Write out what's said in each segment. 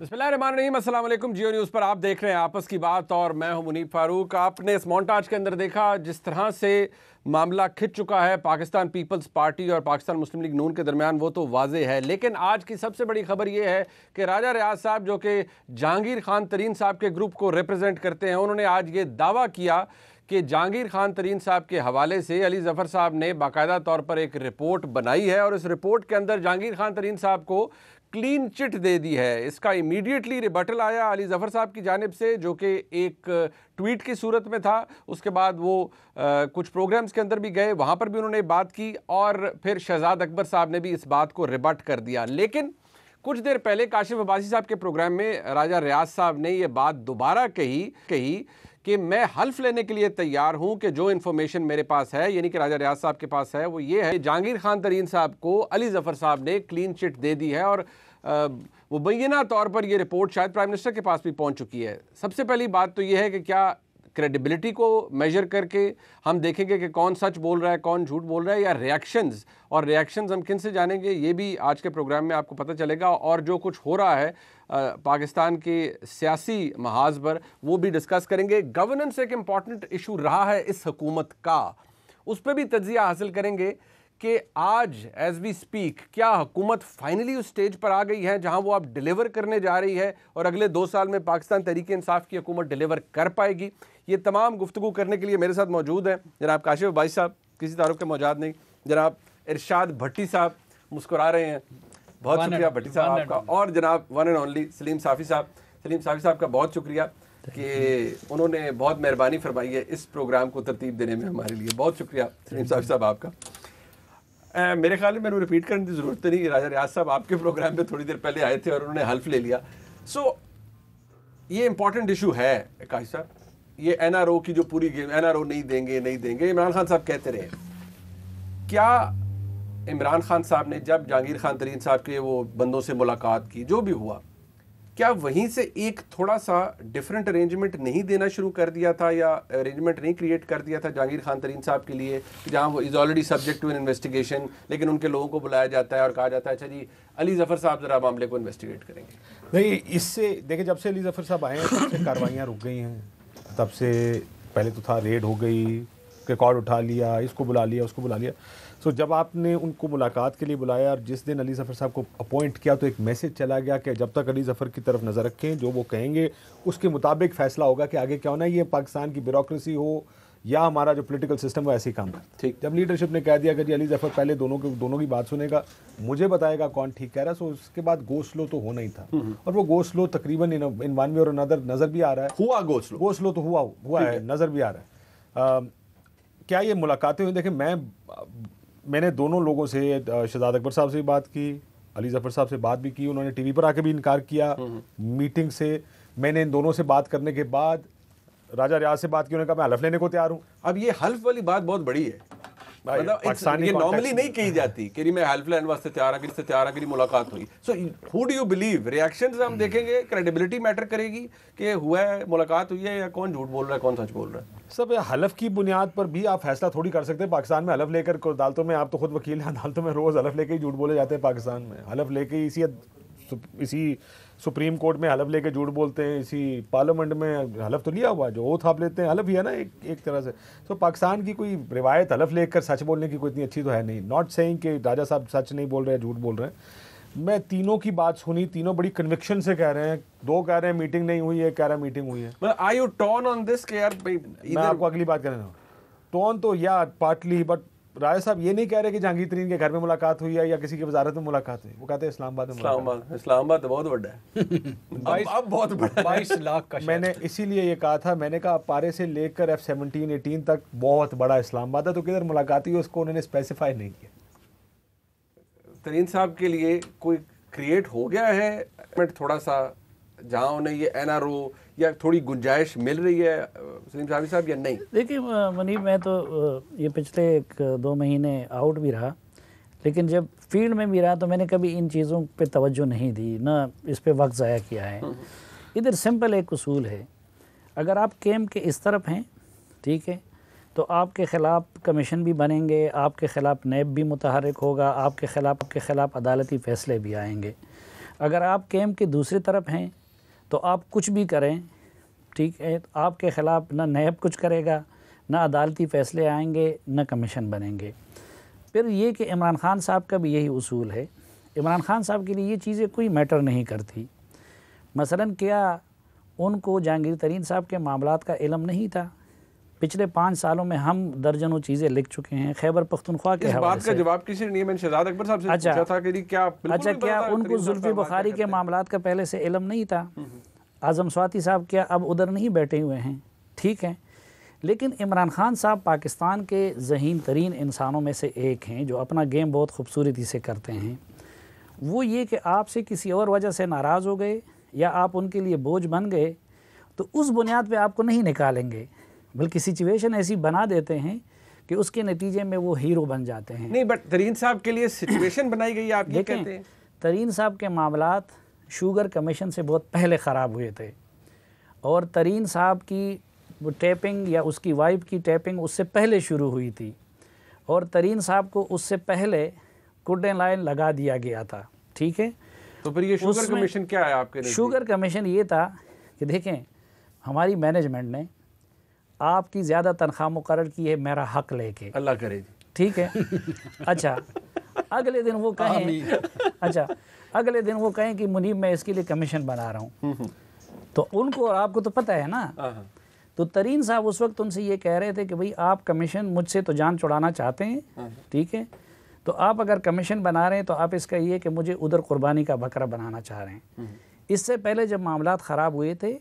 बिस्मिल्लाहिर्रहमानिर्रहीम, अस्सलाम वालेकुम। जियो न्यूज़ पर आप देख रहे हैं आपस की बात और मैं हूं मुनीब फारूक। आपने इस मोन्टाज के अंदर देखा जिस तरह से मामला खिंच चुका है पाकिस्तान पीपल्स पार्टी और पाकिस्तान मुस्लिम लीग नून के दरमियान, वो तो वाजे है। लेकिन आज की सबसे बड़ी खबर ये है कि राजा रियाज साहब, जो कि जहांगीर खान तरीन साहब के ग्रुप को रिप्रेजेंट करते हैं, उन्होंने आज ये दावा किया कि जहांगीर खान तरीन साहब के हवाले से अली ज़फ़र साहब ने बाकायदा तौर पर एक रिपोर्ट बनाई है और इस रिपोर्ट के अंदर जहांगीर खान तरीन साहब को क्लीन चिट दे दी है। इसका इमीडिएटली रिबटल आया अली ज़फ़र साहब की जानिब से, जो कि एक ट्वीट की सूरत में था। उसके बाद वो कुछ प्रोग्राम्स के अंदर भी गए, वहाँ पर भी उन्होंने बात की और फिर शहजाद अकबर साहब ने भी इस बात को रिबट कर दिया। लेकिन कुछ देर पहले काशिफ अब्बासी साहब के प्रोग्राम में राजा रियाज साहब ने ये बात दोबारा कही कि मैं हल्फ लेने के लिए तैयार हूं कि जो इन्फॉर्मेशन मेरे पास है, यानी कि राजा रियाज साहब के पास है, वो ये है जहांगीर खान तरीन साहब को अली ज़फ़र साहब ने क्लीन चिट दे दी है और मुबैना तौर पर ये रिपोर्ट शायद प्राइम मिनिस्टर के पास भी पहुंच चुकी है। सबसे पहली बात तो ये है कि क्या क्रेडिबिलिटी को मेजर करके हम देखेंगे कि कौन सच बोल रहा है, कौन झूठ बोल रहा है, या रिएक्शंस, और रिएक्शंस हम किन से जानेंगे, ये भी आज के प्रोग्राम में आपको पता चलेगा। और जो कुछ हो रहा है पाकिस्तान के सियासी महाज पर, वो भी डिस्कस करेंगे। गवर्नेंस एक इम्पॉर्टेंट इशू रहा है इस हुकूमत का, उस पर भी तज्जिया हासिल करेंगे कि आज एज वी स्पीक क्या हुकूमत फाइनली उस स्टेज पर आ गई है जहां वो अब डिलीवर करने जा रही है और अगले 2 साल में पाकिस्तान तहरीक इंसाफ की हुकूमत डिलीवर कर पाएगी। ये तमाम गुफ्तगू करने के लिए मेरे साथ मौजूद हैं जनाब काशिफ अब्बासी साहब, किसी तारुफ के मौजूद नहीं, जनाब इरशाद भट्टी साहब मुस्कुरा रहे हैं, बहुत शुक्रिया भट्टी साहब आपका, और जनाब वन एंड ओनली सलीम साफ़ी साहब। सलीम साफ़ी साहब का बहुत शुक्रिया कि उन्होंने बहुत मेहरबानी फरमाई है इस प्रोग्राम को तरतीब देने में हमारे लिए। बहुत शुक्रिया सलीम साफ़ी साहब आपका। मेरे ख्याल में मैंने रिपीट करने की ज़रूरत नहीं। राजा रियाज साहब आपके प्रोग्राम में थोड़ी देर पहले आए थे और उन्होंने हल्फ ले लिया। सो ये इंपॉर्टेंट इशू है काशिफ साहब, ये एनआरओ की जो पूरी गेम, एनआरओ नहीं देंगे नहीं देंगे, इमरान खान साहब कहते रहे। क्या इमरान खान साहब ने जब जहांगीर खान तरीन साहब के वो बंदों से मुलाकात की, जो भी हुआ, क्या वहीं से एक थोड़ा सा डिफरेंट अरेंजमेंट नहीं देना शुरू कर दिया था, या अरेंजमेंट नहीं क्रिएट कर दिया था जहांगीर खान तरीन साहब के लिए, जहां वो is already subject to an investigation, लेकिन उनके लोगों को बुलाया जाता है और कहा जाता है अच्छा जी अली ज़फ़र साहब ज़रा मामले को इन्वेस्टिगेट करेंगे? नहीं, इससे देखिए, जब से अली ज़फ़र साहब आए हैं तब से कार्रवाइयाँ रुक गई हैं। तब से पहले तो था रेड हो गई, रिकॉर्ड उठा लिया, इसको बुला लिया, उसको बुला लिया। सो जब आपने उनको मुलाकात के लिए बुलाया और जिस दिन अली ज़फ़र साहब को अपॉइंट किया, तो एक मैसेज चला गया कि जब तक अली ज़फ़र की तरफ नज़र रखें, जो वो कहेंगे उसके मुताबिक फ़ैसला होगा कि आगे क्या होना है। ये पाकिस्तान की ब्यूरोक्रेसी हो या हमारा जो पॉलिटिकल सिस्टम वो ऐसे ही काम करता है। ठीक, जब लीडरशिप ने कह दिया कि जी अली ज़फ़र पहले दोनों की बात सुनेगा, मुझे बताएगा कौन ठीक कह रहा है, सो उसके बाद गो स्लो तो होना ही था। और वो गो स्लो तकरीबन इन वन वे और अनदर नज़र भी आ रहा है। हुआ गो स्लो तो हुआ है, नज़र भी आ रहा है। क्या ये मुलाकातें हुई? देखिए, मैंने दोनों लोगों से, शहजाद अकबर साहब से भी बात की, अली ज़फ़र साहब से बात भी की, उन्होंने टीवी पर आके भी इनकार किया मीटिंग से। मैंने इन दोनों से बात करने के बाद राजा रियाज से बात की, उन्होंने कहा मैं हल्फ लेने को तैयार हूँ। अब ये हल्फ वाली बात बहुत बड़ी है, मतलब ये नॉर्मली नहीं कही जाती कि मैं हेल्प लाइन वास्ते तैयार है, किससे तैयार है, मेरी मुलाकात हुई। So who do you believe? Reactions हम देखेंगे, क्रेडिबिलिटी मैटर करेगी कि हुआ है, मुलाकात हुई है, या कौन झूठ बोल रहा है, कौन सच बोल रहा है। सब हलफ की बुनियाद पर भी आप फैसला थोड़ी कर सकते हैं। पाकिस्तान में हलफ लेकर अदालतों में, आप तो खुद वकील हैं, अदालतों में रोज़ हलफ लेके ही झूठ बोले जाते हैं। पाकिस्तान में हलफ लेके इसी सुप्रीम कोर्ट में हलफ लेके झूठ बोलते हैं, इसी पार्लियामेंट में हलफ तो लिया हुआ है, जो ओथ आप लेते हैं, हलफ ही है ना एक तरह से। तो पाकिस्तान की कोई रिवायत हलफ लेकर सच बोलने की कोई इतनी अच्छी तो है नहीं। नॉट सेइंग कि राजा साहब सच नहीं बोल रहे हैं, झूठ बोल रहे हैं। मैं तीनों की बात सुनी, तीनों बड़ी कन्विक्शन से कह रहे हैं। दो कह रहे हैं मीटिंग नहीं हुई है, कह रहा है मीटिंग हुई है। Are you torn on this कि यार मैं आपको अगली बात कहना चाहूँ, टोन तो या पार्टली, बट राजा साहब ये नहीं कह रहे कि जहांगीर तरीन के घर में मुलाकात हुई है या किसी की वजारत में मुलाकात हुई। वो कहते हैं इस्लामाबाद में। इस्लामाबाद तो बहुत बड़ा है। अब बहुत बड़ा, 22 लाख का। मैंने इसीलिए ये कहा था, मैंने कहा पारे से लेकर F-17, 18 तक बहुत बड़ा इस्लामाबाद है, तो किधर मुलाकात हुई उसको उन्होंने स्पेसिफाई नहीं किया। तरीन साहब के लिए कोई क्रिएट हो गया है थोड़ा सा, जहाँ उन्हें ये एनआरओ या थोड़ी गुंजाइश मिल रही है सलीम साहब, या नहीं? देखिए मनीब, मैं तो ये पिछले 1-2 महीने आउट भी रहा, लेकिन जब फील्ड में भी रहा तो मैंने कभी इन चीज़ों पे तवज्जो नहीं दी, ना इस पे वक्त ज़ाया किया है। इधर सिंपल एक उसूल है, अगर आप कैंप के इस तरफ हैं, ठीक है, तो आपके ख़िलाफ़ कमीशन भी बनेंगे, आपके ख़िलाफ़ नैब भी मुतहर्रिक होगा, आपके ख़िलाफ़ अदालती फ़ैसले भी आएंगे। अगर आप कैंप के दूसरी तरफ हैं तो आप कुछ भी करें, ठीक है, तो आपके ख़िलाफ़ ना नैब कुछ करेगा, ना अदालती फ़ैसले आएंगे, ना कमीशन बनेंगे। फिर ये कि इमरान ख़ान साहब का भी यही उसूल है। इमरान ख़ान साहब के लिए ये चीज़ें कोई मैटर नहीं करती। मसलन क्या उनको जहांगीर तरीन साहब के मामलात का इल्म नहीं था? पिछले 5 सालों में हम दर्जनों चीज़ें लिख चुके हैं खैबर पख्तूनख्वा के हवाले से। इस बात का जवाब किसी ने नहीं, मैंने शहजाद अकबर साहब से पूछा था कि क्या उनको जुल्फ़ी बुखारी के मामलात का पहले से इल्म नहीं था? आज़म स्वाति साहब क्या अब उधर नहीं बैठे हुए हैं? ठीक है, लेकिन इमरान ख़ान साहब पाकिस्तान के ज़हीन तरीन इंसानों में से एक हैं जो अपना गेम बहुत खूबसूरती से करते हैं। वो ये कि आपसे किसी और वजह से नाराज़ हो गए या आप उनके लिए बोझ बन गए तो उस बुनियाद पे आपको नहीं निकालेंगे, बल्कि सिचुएशन ऐसी बना देते हैं कि उसके नतीजे में वो हीरो बन जाते हैं। नहीं, बट तरीन साहब के लिए सिचुएशन बनाई गई, आप ये कहते हैं? तरीन साहब के मामलात शुगर कमीशन से बहुत पहले ख़राब हुए थे और तरीन साहब की वो टैपिंग या उसकी वाइफ की टैपिंग उससे पहले शुरू हुई थी और तरीन साहब को उससे पहले कुड्डे लाइन लगा दिया गया था। ठीक है, तो फिर ये शुगर कमीशन क्या है आपके नज़दीक? शुगर कमीशन ये था कि देखें, हमारी मैनेजमेंट ने आपकी ज़्यादा तनख्वाह मुकर्रर की है मेरा हक लेके, अल्लाह करे जी, ठीक है। अच्छा, अगले दिन वो कहें कि मुनीब मैं इसके लिए कमीशन बना रहा हूँ, तो उनको और आपको तो पता है ना। तो तरीन साहब उस वक्त उनसे ये कह रहे थे कि भाई आप कमीशन मुझसे तो जान छुड़ाना चाहते हैं, ठीक है, तो आप अगर कमीशन बना रहे हैं तो आप इसका ये कि मुझे उधर कुर्बानी का बकरा बनाना चाह रहे हैं। इससे पहले जब मामलात ख़राब हुए थे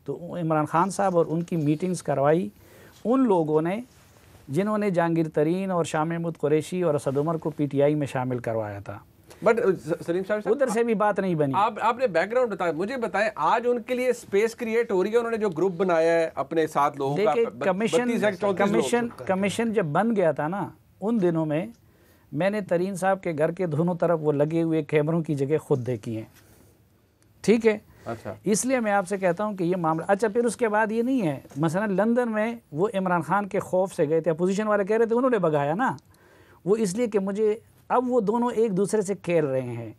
तो इमरान ख़ान साहब और उनकी मीटिंग्स करवाई उन लोगों ने जिन्होंने जहांगीर तरीन और शाह महमूद कुरैशी और असद उमर को पीटीआई में शामिल करवाया था। बट सलीम साहब उधर से भी बात नहीं बनी। आपने बैकग्राउंड बताया, मुझे बताएं, आज उनके लिए स्पेस क्रिएट हो रही है। उन्होंने जो ग्रुप बनाया है अपने 7 लोगों का, कमीशन जब बन गया था ना, उन दिनों में मैंने तरीन साहब के घर के दोनों तरफ वो लगे हुए कैमरों की जगह खुद देखी हैं, ठीक है। अच्छा, इसलिए मैं आपसे कहता हूँ कि ये मामला, अच्छा फिर उसके बाद ये नहीं है, मसलन लंदन में वो इमरान खान के खौफ से गए थे, अपोजिशन वाले कह रहे थे उन्होंने भगाया ना, वो इसलिए कि मुझे, अब वो दोनों एक दूसरे से खेल रहे हैं,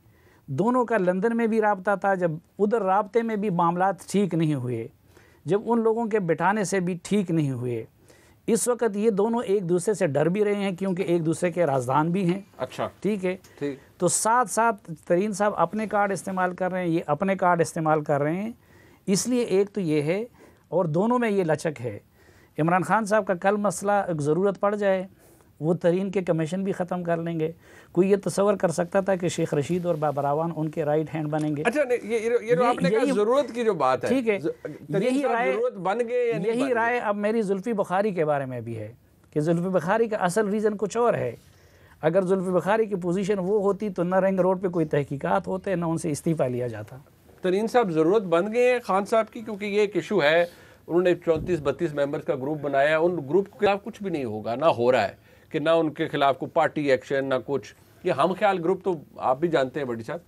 दोनों का लंदन में भी राब्ता था, जब उधर राब्ते में भी मामलात ठीक नहीं हुए, जब उन लोगों के बिठाने से भी ठीक नहीं हुए, इस वक्त ये दोनों एक दूसरे से डर भी रहे हैं क्योंकि एक दूसरे के राजदान भी हैं। अच्छा, ठीक है, ठीक। तो साथ साथ तरीन साहब अपने कार्ड इस्तेमाल कर रहे हैं, ये अपने कार्ड इस्तेमाल कर रहे हैं, इसलिए एक तो ये है और दोनों में ये लचक है। इमरान खान साहब का कल मसला ज़रूरत पड़ जाए वो तरीन के कमीशन भी ख़त्म कर लेंगे। कोई ये तस्वर कर सकता था कि शेख रशीद और बाबरावान उनके राइट हैंड बनेंगे? अच्छा, ये जो आपने कहा ज़रूरत की जो बात है, ठीक है, यही राय ज़रूरत बन गए या नहीं? यही राय अब मेरी जुल्फ़ी बुखारी के बारे में भी है कि जुल्फ़ी बुखारी का असल रीज़न कुछ और है। अगर जुल्फ़ी बुखारी की पोजीशन वो होती तो न रिंग रोड पे कोई तहकीकात होते, न उनसे इस्तीफ़ा लिया जाता। तरीन साहब ज़रूरत बन गए हैं खान साहब की, क्योंकि ये एक इशू है, उन्होंने 34-32 मेंबर्स का ग्रुप बनाया, उन ग्रुप के खिलाफ कुछ भी नहीं होगा, ना हो रहा है कि ना उनके खिलाफ कोई पार्टी एक्शन, ना कुछ, ये हम ख्याल ग्रुप तो आप भी जानते हैं बड़ी साहब।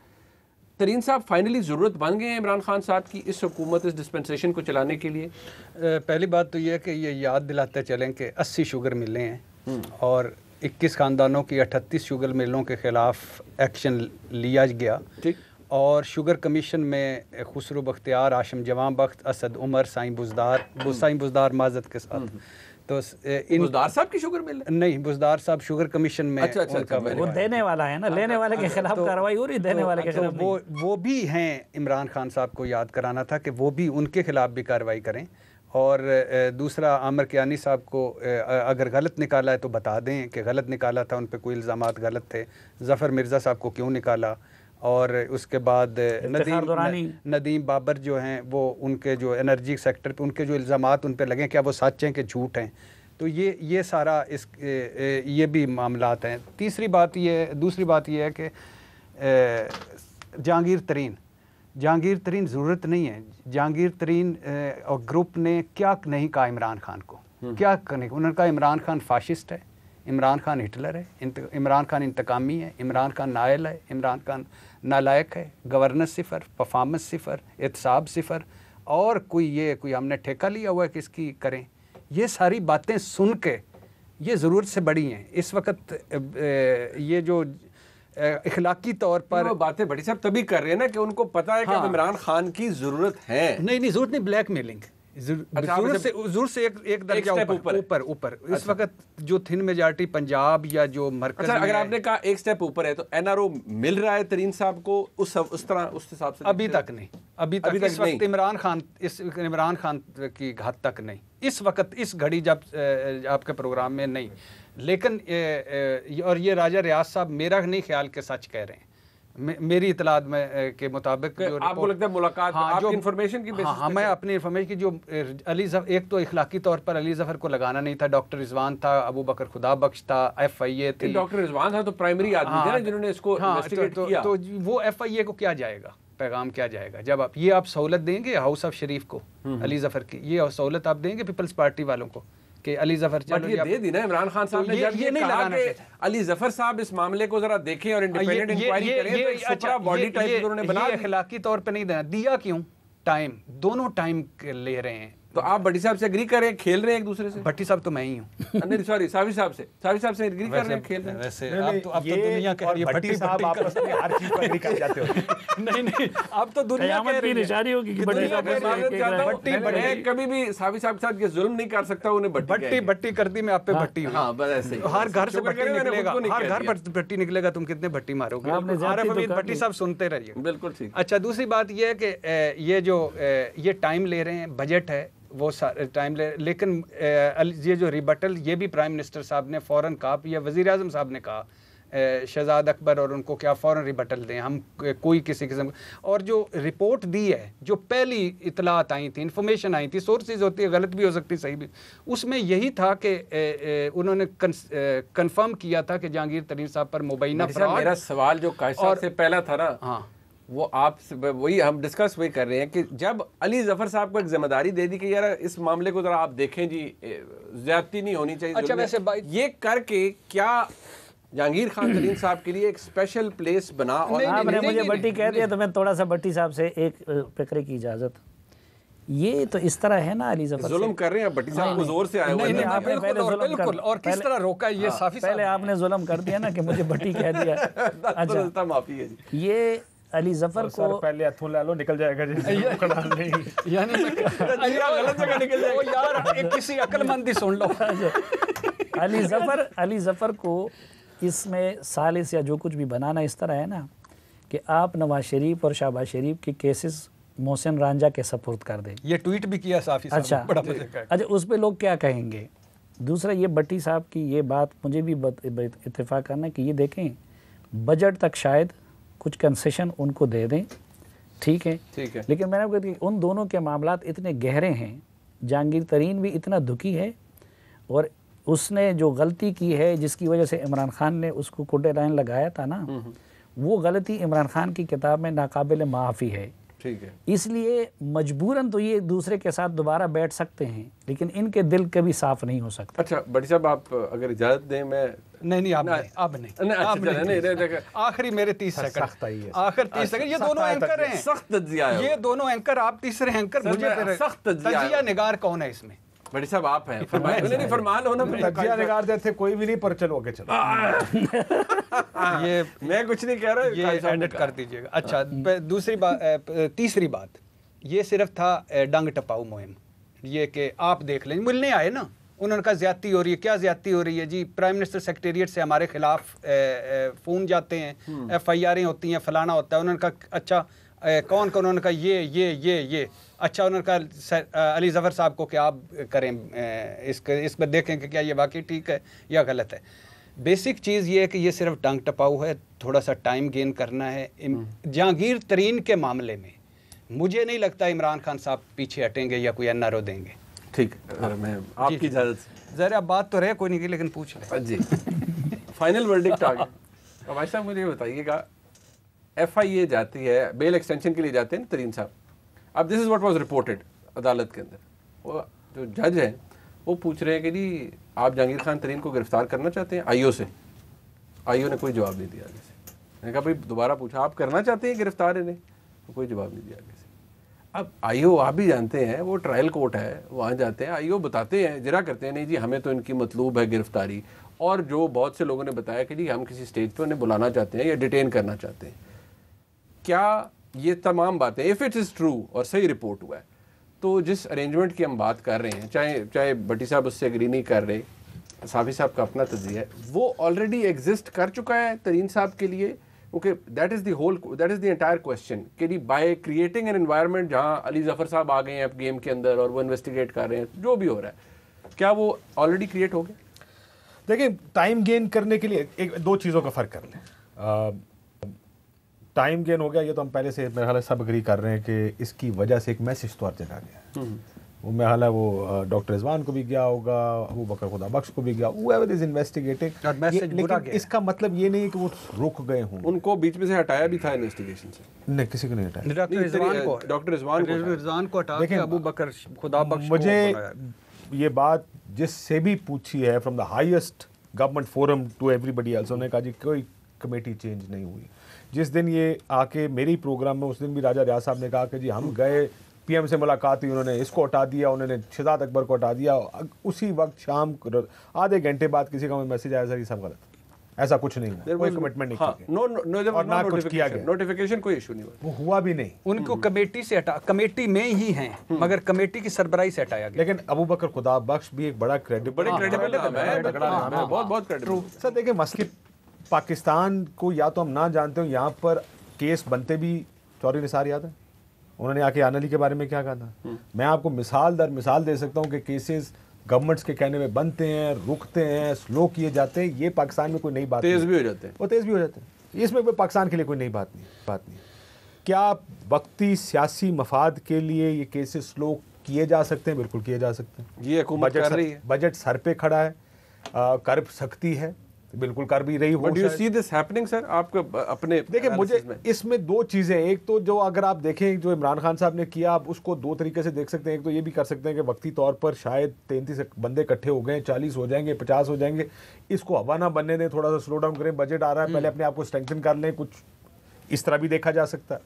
तरीन साहब फाइनली ज़रूरत बन गए हैं इमरान खान साहब की इस हुकूमत, इस डिस्पेंसेशन को चलाने के लिए? पहली बात तो ये है कि ये याद दिलाते चलें कि 80 शुगर मिलें हैं और 21 ख़ानदानों की 38 शुगर मिलों के ख़िलाफ़ एक्शन लिया गया। ठीक। और शुगर कमीशन में खुसरो बख्तियार, आशम जवां बख्त, असद उमर, साईं बुज़दार माजत के साथ, तो इन बुज़दार साहब की शुगर मिल नहीं, बुज़दार साहब शुगर कमीशन में अच्छा, वो देने वाला है ना, लेने वाले के खिलाफ कार्रवाई हो रही, देने वाले के खिलाफ वो भी हैं। इमरान खान साहब को याद कराना था कि वो भी उनके खिलाफ भी कार्रवाई करें। और दूसरा, आमिर कियानी साहब को अगर गलत निकाला है तो बता दें कि गलत निकाला था, उन पर कोई इल्ज़ामात गलत थे। ज़फ़र मिर्ज़ा साहब को क्यों निकाला? और उसके बाद नदीम बाबर जो हैं, वो उनके जो एनर्जी सेक्टर पे उनके जो इल्ज़ामात उन पे लगे, क्या वो सच हैं कि झूठ हैं? तो ये सारा ये भी मामलात हैं। दूसरी बात ये है कि जहांगीर तरीन ज़रूरत नहीं है। जहांगीर तरीन और ग्रुप ने क्या नहीं कहा इमरान खान को, क्या नहीं, उन्होंने कहा इमरान खान फाशिस्ट है, इमरान खान हिटलर है, इमरान खान इंतकामी है, इमरान खान नायल है, इमरान खान नालायक है, गवर्नेंस सिफर, परफॉर्मेंस सिफर, एहतसाब सिफर, और कोई हमने ठेका लिया हुआ है कि इसकी करें। ये सारी बातें सुन के ये ज़रूरत से बड़ी हैं। इस वक्त ये जो इखलाकी तौर पर वो बातें बड़ी साहब तभी कर रहे हैं ना कि उनको पता है कि अब इमरान खान की जरूरत है। नहीं जरूरत नहीं, ब्लैकमेलिंग जरूर से एक दर्जा ऊपर इस वक्त जो थिन मेजॉरिटी पंजाब या जो मरकज अच्छा, अगर आपने कहा एक स्टेप ऊपर है तो एनआरओ मिल रहा है तरीन साहब को उस तरह उस हिसाब से? अभी तक नहीं, इस वक्त इमरान खान की घात तक नहीं, इस वक्त इस घड़ी जब आपके प्रोग्राम में नहीं, लेकिन और ये राजा रियाज साहब मेरा नहीं ख्याल के सच कह रहे हैं, मेरी इतलात में के मुताबिक जो आपको लगता है मुलाकात आपकी इंफॉर्मेशन की बेसिस हाँ, मैं अपनी इंफॉर्मेशन की जो अली जफर, एक तो इखलाकी तौर पर अली जफर को लगाना नहीं था, डॉक्टर रिजवान था, अबू बकर खुदा बख्श था, FIA थी। डॉक्टर रिजवान था तो प्राइमरी आदमी थे ना जिन्होंने इसको इन्वेस्टिगेट किया। तो वो FIA को क्या जाएगा, पैगाम क्या जाएगा जब आप सहूलत देंगे हाउस ऑफ शरीफ को, अली जफर की ये सहूलत आप देंगे पीपल्स पार्टी वालों को कि अली जफर ये दे दी ना इमरान खान साहब ने, जब ये नहीं लगाना कि अली जफर साहब इस मामले को जरा देखें और इंडिपेंडेंट इंक्वायरी करें तो एक सुपरा बॉडी टाइप उन्होंने बना दी। इखलाकी तौर पे नहीं देना दिया, क्यों? टाइम, दोनों टाइम ले रहे हैं। तो आप भट्टी साहब से एग्री कर रहे हैं, खेल रहे हैं एक दूसरे से? भट्टी साहब तो मैं ही हूँ। नहीं सॉरी, साफी साहब से एग्री कर रहे हैं, खेल रहे हैं? वैसे अब तो दुनिया कह रही है भट्टी साहब आपस में हर चीज पर एग्री कर जाते हो। नहीं अब तो दुनिया कह रही है निशानी होगी कि भट्टी साहब मैं कभी भी साफी साहब के साथ ये जुल्म नहीं कर सकता, उन्हें भट्टी कर दी, मैं आप पे भट्टी हूँ। हाँ बस ऐसे ही। हर घर से भट्टी निकलेगा, हर घर पर भट्टी निकलेगा, तुम कितने भट्टी मारोगे? भट्टी साहब सुनते रहिए। बिल्कुल ठीक। अच्छा, दूसरी बात यह है कि ये जो ये टाइम ले रहे हैं, बजट है वो टाइम लेकिन ये जो रिबटल ये भी प्राइम मिनिस्टर साहब ने फ़ौरन कहा, या वज़ीर आज़म साहब ने कहा शहजाद अकबर और उनको क्या फ़ौरन रिबटल दें हम कोई किसी किस्म। और जो रिपोर्ट दी है, जो पहली इतलात आई थी, इन्फॉर्मेशन आई थी, सोर्सेज होती है, गलत भी हो सकती, सही भी, उसमें यही था कि उन्होंने कंफर्म किया था कि जहांगीर तरीन साहब पर मुबैना फ्रॉड। मेरा सवाल जो कायसाब से पहला था ना, हाँ वो आप वही हम डिस्कस वही कर रहे हैं कि जब अली जफर साहब को एक जिम्मेदारी दे दी कि यार इस मामले को जरा आप देखें जी, ज्यादती नहीं होनी चाहिए। अच्छा, वैसे ये करके क्या जहांगीर खान तरीन साहब के लिए एक स्पेशल प्लेस बना? और आपने मुझे भट्टी कह दिया तो मैं थोड़ा सा भट्टी साहब से एक फिक्रे की इजाजत, ये तो इस तरह है ना, अली जफर जुल्म कर रहे हैं भट्टी साहब को जोर से आए हुए हैं। आपने पहले जुल्म कर, और किस तरह रोका ये साफी पहले आपने जुल्म कर दिया ना कि मुझे भट्टी कह दिया। अच्छा माफी है जी। ये अली जफर को पहले हथों ले लो, निकल जाएगा जी। यानी गलत जगह निकल जाएगा यार, एक किसी अक्लमंद ही सुन लो। अली जफर को इसमें सालिस या जो कुछ भी बनाना इस तरह है ना कि आप नवाज शरीफ और शहबाज शरीफ के केसेस मोहसिन रांझा के सपोर्ट कर दें। ये ट्वीट भी किया साफी साहब। अच्छा, बड़ा मजे का। अच्छा, उस पे लोग क्या कहेंगे? दूसरा, ये भट्टी साहब की ये बात मुझे भी इत्तेफाक करना है कि ये देखें बजट तक शायद कुछ कंसेशन उनको दे दें, ठीक है, लेकिन मैंने आपको कहा उन दोनों के मामलात इतने गहरे हैं, जहांगीर तरीन भी इतना दुखी है और उसने जो गलती की है जिसकी वजह से इमरान खान ने उसको कुड्डे लाइन लगाया था ना, वो गलती इमरान खान की किताब में नाकाबिल माफ़ी है। ठीक है, इसलिए मजबूरन तो ये एक दूसरे के साथ दोबारा बैठ सकते हैं, लेकिन इनके दिल कभी साफ नहीं हो सकता। अच्छा भट्टी साहब, आप अगर इजाजत दें, मैं नहीं अब नहीं, आखिरी मेरे 30 सेकंड, आखिर 30 सेकंड। ये दोनों एंकर हैं, सख्त तजिया है, ये दोनों एंकर, आप तीसरे एंकर, मुझे सख्त तजिया निगार कौन है इसमें? भट्टी साहब आप हैं, नहीं फरमान होना, तजिया निगार देते कोई भी नहीं, पर चलो आगे चलो। ये मैं कुछ नहीं कह रहा, ये एडिट कर दीजिएगा। अच्छा, दूसरी बात, तीसरी बात, ये सिर्फ था डंग टपाऊ मुहिम, ये कि आप देख लें, मिलने आए ना, उन्होंने कहा ज्यादती हो रही है। क्या ज्यादती हो रही है जी? प्राइम मिनिस्टर सेक्रेटेरिएट से हमारे खिलाफ फ़ोन जाते हैं, FIR होती हैं, फलाना होता है। उन्होंने कहा अच्छा कौन कौन? उन्होंने कहा ये अच्छा, उन्होंने कहा अली जफर साहब को क्या आप करें, इस पर देखें कि क्या ये वाकई ठीक है या गलत है। बेसिक चीज़ ये है कि ये सिर्फ टंग टपाऊ है, थोड़ा सा टाइम गेन करना है। जहांगीर तरीन के मामले में मुझे नहीं लगता इमरान खान साहब पीछे हटेंगे या कोई NRO देंगे। ठीक, मैं आपकी इजाज़त से ज़रा बात तो रहे कोई नहीं की, लेकिन पूछ लें जी। फाइनल वर्डिक्ट आ गया। अब भाई साहब मुझे ये बताइएगा, FIA जाती है बेल एक्सटेंशन के लिए, जाते हैं तरीन साहब। अब this is what was reported अदालत के अंदर, वो जो जज हैं वो पूछ रहे हैं कि जी आप जहांगीर खान तरीन को गिरफ्तार करना चाहते हैं IO से? IO ने कोई जवाब नहीं दिया आगे से। मैंने कहा भाई दोबारा पूछा, आप करना चाहते हैं गिरफ्तार इन्हें? तो कोई जवाब नहीं दिया आगे से। अब IO आप भी जानते हैं वो ट्रायल कोर्ट है, वहाँ जाते हैं, IO बताते हैं, जरा करते हैं नहीं जी हमें तो इनकी मतलूब है गिरफ्तारी, और जो बहुत से लोगों ने बताया कि जी हम किसी स्टेज पे उन्हें बुलाना चाहते हैं या डिटेन करना चाहते हैं। क्या ये तमाम बातें इफ़ इट इज़ ट्रू और सही रिपोर्ट हुआ है, तो जिस अरेंजमेंट की हम बात कर रहे हैं, चाहे भट्टी साहब उससे एग्री नहीं कर रहे, साफ़ी साहब का अपना तज़िया है, वो ऑलरेडी एग्जिस्ट कर चुका है तरीन साहब के लिए। Okay, that is the entire question कि जी बाय क्रिएटिंग एन एनवायरनमेंट जहाँ अली जफ़र साहब आ गए हैं गेम के अंदर और वो इन्वेस्टिगेट कर रहे हैं जो भी हो रहा है, क्या वो ऑलरेडी क्रिएट हो गया? देखिए, टाइम गेन करने के लिए एक दो चीज़ों का फ़र्क कर लें। टाइम गेन हो गया, ये तो हम पहले से मेरे ख्याल सब अग्री कर रहे हैं कि इसकी वजह से एक मैसेज तो हर जगह गया है। वो मेरे ख्याल है वो डॉक्टर रिजवान को भी गया होगा, अबू बकर खुदा बख्श को भी गया, whoever is investigating, लेकिन इसका मतलब ये नहीं कि वो रुक गए हों। उनको बीच में से हटाया भी था इन्वेस्टिगेशन से? नहीं, किसी को नहीं हटाया। डॉक्टर रिजवान को हटा के अबू बकर खुदा बख्श को मुझे बनाया। ये बात जिससे भी पूछी है from the highest government forum to everybody else, उन्होंने कहा जी कोई कमेटी चेंज नहीं हुई। जिस दिन ये आके मेरी प्रोग्राम में, उस दिन भी राजा रियाज साहब ने कहा कि जी हम गए, पीएम से मुलाकात हुई, उन्होंने इसको हटा दिया, उन्होंने शहजाद अकबर को हटा दिया। उसी वक्त शाम आधे घंटे बाद किसी का मैसेज आया, सर ये सब गलत, ऐसा कुछ नहीं हुआ, कोई कमिटमेंट नहीं की और ना कुछ किया गया, नोटिफिकेशन कोई इशू नहीं हुआ, वो हुआ भी नहीं। उनको कमेटी से हटा, कमेटी में ही हैं मगर कमेटी की सरबराही से हटाया गया। लेकिन अबू बकर खुदा बख्श भी एक बड़ा क्रेडिबल नाम है, बहुत क्रेडिबल। सर देखिए, मसले पाकिस्तान को या तो हम ना जानते हो, यहाँ पर केस बनते भी, चौधरी निसार याद है उन्होंने आके आनली के बारे में क्या कहा था। मैं आपको मिसाल दर मिसाल दे सकता हूँ कि केसेस गवर्नमेंट्स के कहने में बनते हैं, रुकते हैं, स्लो किए जाते हैं। ये पाकिस्तान में कोई नई बात तेज भी हो जाते हैं, वो तेज भी हो जाते हैं। इसमें कोई पाकिस्तान के लिए कोई नई बात नहीं। क्या वक्ती सियासी मफाद के लिए ये केसेस स्लो किए जा सकते हैं? बिल्कुल किए जा सकते हैं। ये हुकूमत कर रही है, बजट सर पे खड़ा है, कर सकती है, बिल्कुल कर भी रही हो। But do you see this happening, sir? आपको अपने देखिए, मुझे इसमें दो चीज़ें, एक तो जो अगर आप देखें जो इमरान खान साहब ने किया, आप उसको दो तरीके से देख सकते हैं। एक तो ये भी कर सकते हैं कि वक्ती तौर पर शायद 33 बंदे इकट्ठे हो गए, 40 हो जाएंगे, 50 हो जाएंगे, इसको हवा ना बनने दें, थोड़ा सा स्लो डाउन करें, बजट आ रहा है, पहले अपने आप को स्ट्रेंथन कर लें, कुछ इस तरह भी देखा जा सकता है।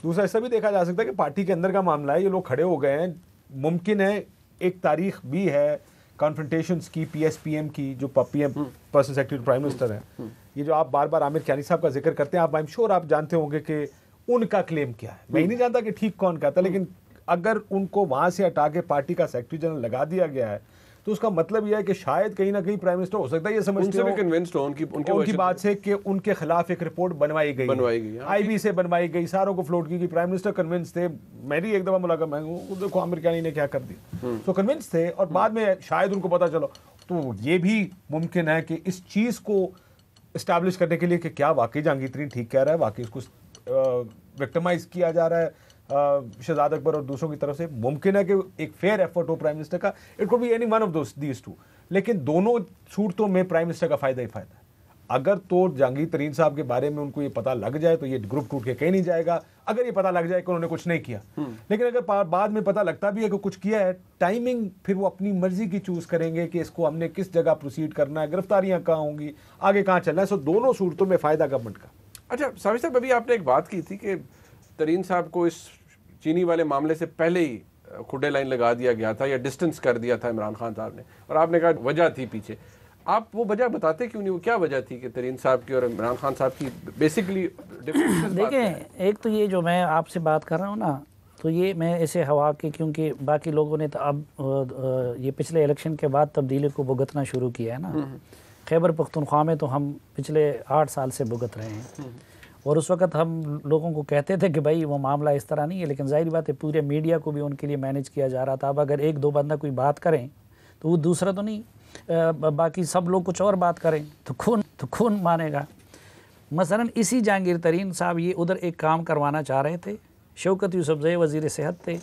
दूसरा ऐसा भी देखा जा सकता है कि पार्टी के अंदर का मामला है, ये लोग खड़े हो गए हैं, मुमकिन है एक तारीख भी है कॉन्फ्रंटेशंस की, पीएसपीएम की, जो PM personal secretary prime minister हैं, ये जो आप बार बार आमिर कियानी साहब का जिक्र करते हैं, आप आई एम श्योर आप जानते होंगे कि उनका क्लेम क्या है। मैं ही नहीं जानता कि ठीक कौन कहता, लेकिन अगर उनको वहां से हटा के पार्टी का सेक्रेटरी जनरल लगा दिया गया है, तो उसका मतलब यह है कि शायद कहीं ना कहीं प्राइम मिनिस्टर हो सकता है ये समझते हो उनकी बात से कि उनके खिलाफ एक रिपोर्ट बनवाई गई, आईबी से बनवाई गई, सारों को फ्लोट की गई। प्राइम मिनिस्टर कन्विंस थे, मेरी एक दफा मुलाकात, मैं देखो आमिर कियानी ने क्या कर दिया, तो कन्विंस थे, और बाद में शायद उनको पता चलो। तो ये भी मुमकिन है कि इस चीज़ को इस्टेब्लिश करने के लिए कि क्या वाकई जहांगीर तरीन ठीक कह रहा है, वाकई इसको विक्टिमाइज किया जा रहा है शहजाद अकबर और दूसरों की तरफ से, मुमकिन है कि एक फेयर एफर्ट हो प्राइम मिनिस्टर का। It could be any one of these two, लेकिन दोनों सूरतों में प्राइम मिनिस्टर का फायदा ही फायदा है। अगर तो जहांगीर तरीन साहब के बारे में उनको ये पता लग जाए तो ये ग्रुप टूट के कहीं नहीं जाएगा। अगर ये पता लग जाए कि उन्होंने कुछ नहीं किया, लेकिन अगर बाद में पता लगता भी है कि कुछ किया है, टाइमिंग फिर वो अपनी मर्जी की चूज करेंगे कि इसको हमने किस जगह प्रोसीड करना है, गिरफ्तारियां कहाँ होंगी, आगे कहाँ चलना है। सो दोनों सूरतों में फायदा गवर्नमेंट का। अच्छा साबिर साहब, अभी आपने एक बात की थी कि तरीन साहब को इस चीनी वाले मामले से पहले ही खुडे लाइन लगा दिया गया था या डिस्टेंस कर दिया था इमरान खान साहब ने, और आपने कहा वजह थी पीछे। आप वो वजह बताते क्यों नहीं, वो क्या वजह थी कि तरीन साहब की और इमरान खान साहब की बेसिकली डिफरेंसेस? देखें, एक तो ये जो मैं आपसे बात कर रहा हूँ ना, तो ये मैं ऐसे हवा के, क्योंकि बाकी लोगों ने तो अब ये पिछले इलेक्शन के बाद तब्दीली को भुगतना शुरू किया है ना। खैबर पख्तूनख्वा में तो हम पिछले 8 साल से भुगत रहे हैं, और उस वक्त हम लोगों को कहते थे कि भाई वो मामला इस तरह नहीं है, लेकिन जाहिर बात है पूरे मीडिया को भी उनके लिए मैनेज किया जा रहा था। अब अगर एक दो बंदा कोई बात करें तो वो दूसरा तो नहीं, बाकी सब लोग कुछ और बात करें तो खून मानेगा। मसलन इसी जहांगीर तरीन साहब ये उधर एक काम करवाना चाह रहे थे, शौकत यूसुफजई वज़ीर सेहत थे,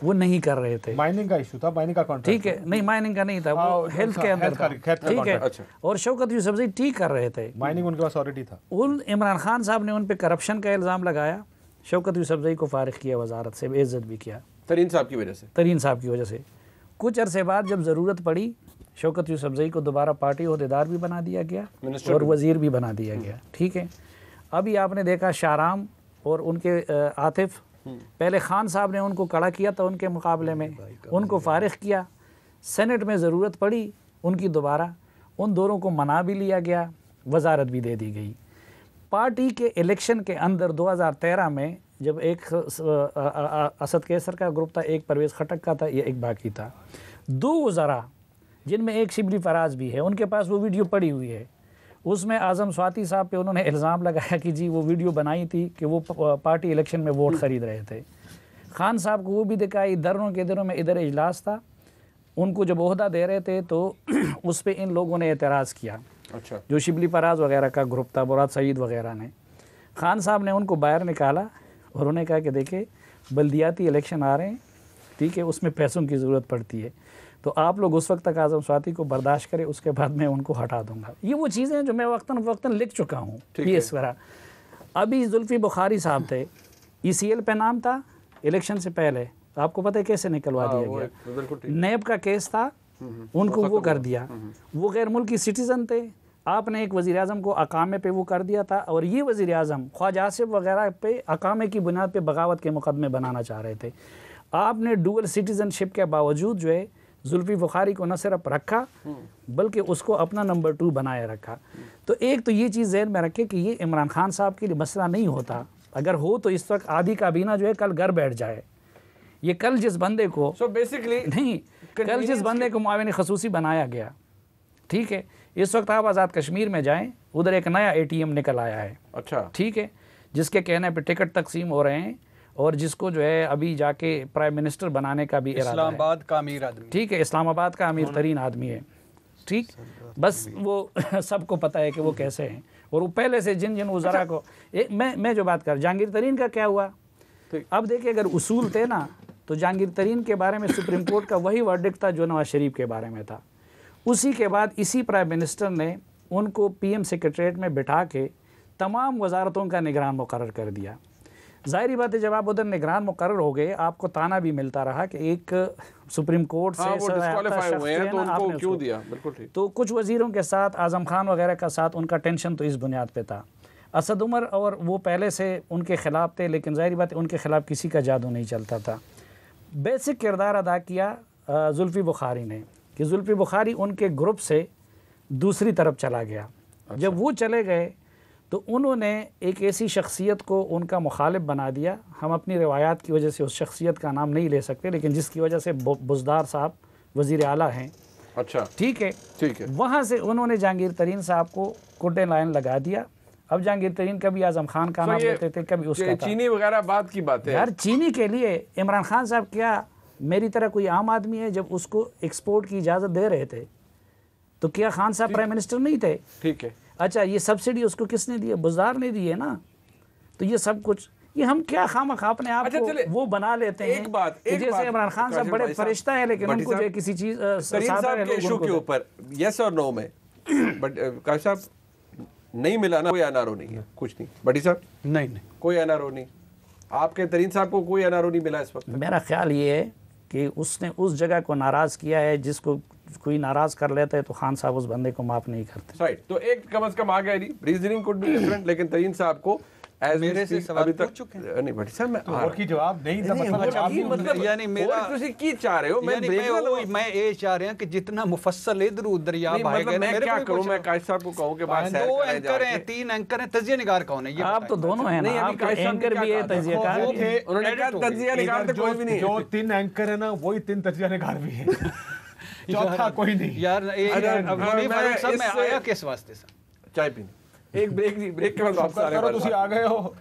वो नहीं कर रहे थे। माइनिंग का इशू था, माइनिंग का कॉन्ट्रैक्ट, ठीक है, नहीं माइनिंग का नहीं था, वो हेल्थ के अंदर था, ठीक है। और शौकत यूसुफजई ठीक कर रहे थे, माइनिंग उनके पास ऑलरेडी था। उन इमरान खान साहब ने उन पे करप्शन का इल्ज़ाम लगाया, शौकत यूसुफजई को फारिग किया वजारत से, बेइज्जत भी किया तरीन साहब की वजह से। तरीन साहब की वजह से कुछ अरसे बाद जब ज़रूरत पड़ी, शौकत यूसुफजई को दोबारा पार्टी ओहदेदार भी बना दिया गया और वज़ीर भी बना दिया गया, ठीक है। अभी आपने देखा शाहराम और उनके आतिफ, पहले खान साहब ने उनको कड़ा किया था, उनके मुकाबले में उनको फारिग किया, सेनेट में ज़रूरत पड़ी उनकी दोबारा, उन दोनों को मना भी लिया गया, वजारत भी दे दी गई। पार्टी के इलेक्शन के अंदर 2013 में जब एक असद कैसर का ग्रुप था, एक परवेज़ खटक का था, ये एक बाकी था, 2 वज़रा जिनमें एक शिबली फराज भी है, उनके पास वो वीडियो पड़ी हुई है। उसमें आज़म स्वाति साहब पे उन्होंने इल्ज़ाम लगाया कि जी वो वीडियो बनाई थी कि वो पार्टी इलेक्शन में वोट ख़रीद रहे थे। खान साहब को वो भी दिखाई, धरनों के दिनों में इधर इजलास था, उनको जब ओहदा दे रहे थे तो उस पर इन लोगों ने एतराज़ किया। अच्छा, जो शिबली फराज वगैरह का ग्रुप था, मुराद सईद वगैरह ने, खान साहब ने उनको बाहर निकाला और उन्होंने कहा कि देखिए बल्दियाती इलेक्शन आ रहे हैं, ठीक है, उसमें पैसों की ज़रूरत पड़ती है, तो आप लोग उस वक्त तक आज़म स्वाति को बर्दाश्त करें, उसके बाद मैं उनको हटा दूंगा। ये वो चीज़ें हैं जो मैं वक्तन लिख चुका हूँ। ये इस तरह अभी जुल्फ़ी बुखारी साहब थे, ECL पे नाम था इलेक्शन से पहले, आपको पता है कैसे निकलवा दिया गया। नैब का केस था, उनको वो कर दिया, वो गैर मुल्की सिटीज़न थे, आपने एक वज़ीर आज़म को अकामे पे वो कर दिया था, और ये वज़ीर आज़म ख्वाजा आसिफ वगैरह पे अकामे की बुनियाद पे बगावत के मुकदमे बनाना चाह रहे थे। आपने डुअल सिटीज़नशिप के बावजूद जो है जुल्फ़ी बुखारी को न सिर्फ रखा बल्कि उसको अपना नंबर 2 बनाए रखा। तो एक तो ये चीज़ ज़हन में रखें कि ये इमरान खान साहब के लिए मसला नहीं होता, अगर हो तो इस वक्त आधी काबीना जो है कल घर बैठ जाए। ये कल जिस बंदे को बेसिकली नहीं, कल जिस बंदे को मुआविन खसूसी बनाया गया, ठीक है, इस वक्त आप आज़ाद कश्मीर में जाएं, उधर एक नया ATM निकल आया है। अच्छा, ठीक है, जिसके कहने पे टिकट तकसीम हो रहे हैं, और जिसको जो है अभी जाके प्राइम मिनिस्टर बनाने का भी इरादा है। इस्लामाबाद का अमीर आदमी, ठीक है, इस्लामाबाद का अमीर तरीन आदमी है, ठीक, बस वो सबको पता है कि वो कैसे हैं, और वो पहले से जिन जिन वज़रा को मैं जो बात कर, जहांगीर तरीन का क्या हुआ, अब देखिए अगर उसूल थे ना, तो जहांगीर तरीन के बारे में सुप्रीम कोर्ट का वही वर्डिक्ट था जो नवाज शरीफ के बारे में था। उसी के बाद इसी प्राइम मिनिस्टर ने उनको PM सेक्रेटरीट में बिठा के तमाम वजारतों का निगरान मुकर्रर कर दिया। ज़ाहिरी बात है, जब आप उधर निगरान मुकर्रर हो गए, आपको ताना भी मिलता रहा कि एक सुप्रीम कोर्ट से वो डिस्क्वालीफाई हुए हैं तो उनको क्यों दिया। बिल्कुल ठीक। तो कुछ वजीरों के साथ, आज़म खान वगैरह का साथ उनका टेंशन तो इस बुनियाद पे था। असद उमर और वो पहले से उनके ख़िलाफ़ थे, लेकिन ज़ाहिरी बात है उनके ख़िलाफ़ किसी का जादू नहीं चलता था। बेसिक किरदार अदा किया जुल्फ़ी बुखारी ने, कि जुल्फ़ी बुखारी उनके ग्रुप से दूसरी तरफ चला गया। अच्छा। जब वो चले गए तो उन्होंने एक ऐसी शख्सियत को उनका मुखालिफ बना दिया, हम अपनी रिवायात की वजह से उस शख्सियत का नाम नहीं ले सकते, लेकिन जिसकी वजह से बुज़दार साहब वज़ीर आला हैं। अच्छा, ठीक है, ठीक है। वहाँ से उन्होंने जहांगीर तरीन साहब को कुड्डे लाइन लगा दिया। अब जहांगीर तरीन कभी आज़म खान का नाम लेते थे, कभी उसका था। चीनी वगैरह बात की बात है यार, चीनी के लिए इमरान खान साहब क्या मेरी तरह कोई आम आदमी है? जब उसको एक्सपोर्ट की इजाज़त दे रहे थे तो क्या खान साहब प्राइम मिनिस्टर नहीं थे? ठीक है। अच्छा, ये सब्सिडी उसको किसने दी है? बुज़दार ने दी है ना। तो ये सब कुछ, ये हम क्या खामखा अपने आप को वो बना लेते हैं। एक बात जैसे इमरान खान साहब बड़े फरिश्ता है, लेकिन उनको जो किसी चीज के इशू के ऊपर यस और नो में, बट काश साहब नहीं मिला ना, कोई एनआरओ नहीं है, कुछ नहीं। बटी साहब नहीं कोई एनआरओ नहीं, आपके तरीन साहब को कोई एनआरओ नहीं मिला इस वक्त? मेरा ख्याल ये है कि उसने उस जगह को नाराज़ किया है, जिसको कोई नाराज़ कर लेता है तो खान साहब उस बंदे को माफ़ नहीं करते। राइट, तो एक कम से कम आ गया नहीं, रीजनिंग कुड बी डिफरेंट, लेकिन तरीन साहब को मेरे से सवाल पूछ चुके हैं। नहीं बट सर, मैं और की जवाब नहीं था, मतलब यानी मेरा की चाह रहे हो, मैं ये चाह रहे हैं कि जितना मुफस्सल इधर उधर या मतलब मैं क्या करूं, मैं काश साहब को कहूं कि बात दो एंकर हैं, 3 एंकर हैं, तजिया निगार कौन है? ये आप तो दोनों हैं ना, आप एंकर भी है, तजियाकार भी है। उन्होंने कहा तजिया निगार तो कोई भी नहीं, जो 3 एंकर है ना वही 3 तजिया निगार भी है। चौथा कोई नहीं यार। मैं आया किस वास्ते सर? चाय पीने। एक ब्रेक के बाद वापस आ रहे हैं। आ गए हो।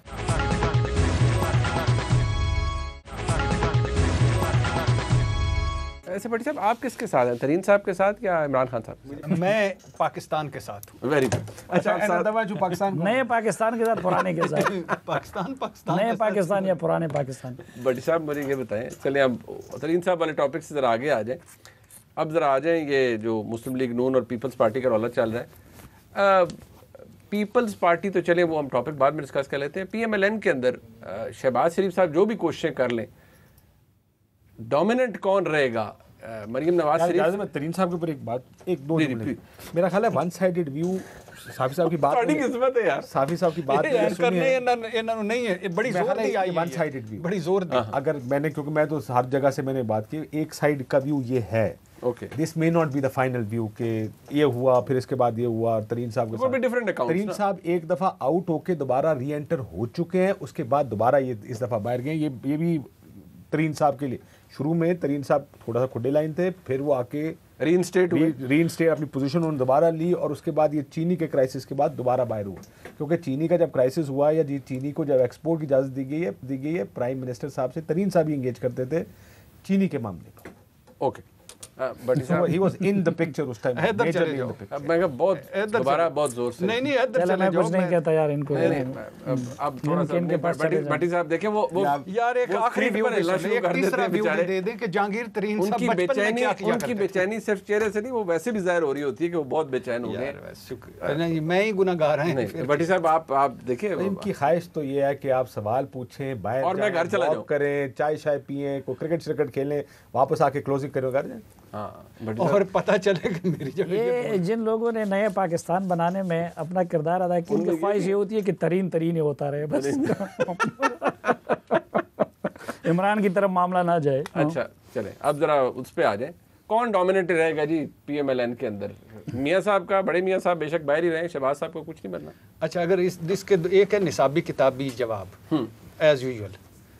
ऐसे बड़ी साहब, आप किसके साथ हैं, तरीन साहब के साथ या इमरान खान साहब? मैं पाकिस्तान के साथ हूँ। Very good. अच्छा, जो पाकिस्तान, नए पाकिस्तान के साथ पुराने के साथ? पाकिस्तान नए पाकिस्तान या पुराने पाकिस्तान? बड़ी साहब मुझे ये बताएं, चलिए अब तरीन साहब वाले टॉपिक से ज़रा आगे आ जाएं। अब ज़रा आ जाएं, ये जो मुस्लिम लीग नून और पीपल्स पार्टी का रौला चल रहा है। पीपल्स पार्टी तो चले, वो हम टॉपिक बाद में डिस्कस कर लेते हैं। PMLN के अंदर शहबाज शरीफ साहब जो भी कोशिशें कर लें, डोमिनेंट कौन रहेगा? मरियम नवाज शरीफ। मैं तरीन साहब के ऊपर एक बात, एक दो मेरा ख्याल है वन साइडेड व्यू साफी साहब की बात, बड़ी किस्मत है यार, साफी साहब की बात नहीं है, बड़ी जोर दी आई, वन साइडेड व्यू बड़ी जोर दी। अगर मैंने, क्योंकि मैं तो हर जगह से मैंने बात की, एक साइड का व्यू ये है Okay. This may not be the final view कि ये हुआ फिर इसके बाद ये हुआ। तरीन साहब के It would be different साथ accounts, तरीन ना? साहब एक दफ़ा आउट होके दोबारा री एंटर हो चुके हैं, उसके बाद दोबारा ये इस दफ़ा बाहर गए। ये भी तरीन साहब के लिए शुरू में तरीन साहब थोड़ा सा खुडे लाइन थे, फिर वो आके रीइंस्टेट हुए। रीइंस्टेट अपनी पोजीशन उन्होंने दोबारा ली, और उसके बाद ये चीनी के क्राइसिस के बाद दोबारा बाहर हुआ। क्योंकि चीनी का जब क्राइसिस हुआ या चीनी को जब एक्सपोर्ट की इजाज़त दी गई है प्राइम मिनिस्टर साहब से, तरीन साहब ही इंगेज करते थे चीनी के मामले को। Okay but he was in the picture उस टाइम, इधर चले मेजरली इन जाओ। The picture. अब मैं कहा बहुत इधर दोबारा चले- बहुत जोर से नहीं नहीं इधर चलो चले मैं जाओ। कुछ नहीं कहता यार इनको। अब थोड़ा सा इनके पास चले जाएं। भट्टी साहब देखें वो यार एक वो आखिरी स्क्रीन व्यू पर हिलना शुरू एक कर देते तीसरा हैं व्यू बेचारे। दे दें कि जहांगीर तरीन साहब उनकी बचपन में बेचैनी क्या किया उनकी करते थे। बेचैनी सिर्फ चेहरे से नहीं, वो वैसे भी जाहिर हो रही होती है कि वो बहुत बेचैन हो गए। यार बस शुक्र नहीं, मैं ही गुनाहगार हैं नहीं फिर। भट्टी साहब आप देखिए इनकी ख्वाहिश तो ये है कि आप सवाल पूछें, बाहर और मैं जाएं, घर चला वॉक जाऊं। करें, चाय शाय पिएं, कोई क्रिकेट खेलें, वापस आके क्लोजिंग करें, घर जाएं। हाँ भट्टी और साहब पता चले कि मेरी जगह ये जिन लोगों ने नए पाकिस्तान बनाने में अपना किरदार अदा किया, उनकी ख्वाहिश ये होती है कि तरीन तरीन ही होता रहे बस। इमरान की तरफ मामला ना जाए। अच्छा चले अब जरा उस पे आ जाए, कौन डोमिनेट रहेगा जी पीएमएलएन के अंदर? मियां साहब का, बड़े मियां साहब बेशक बाहर ही रहे, शहबाज साहब को कुछ नहीं बनना। अच्छा अगर इसके एक है निसाबी किताबी जवाब एज यूजुअल,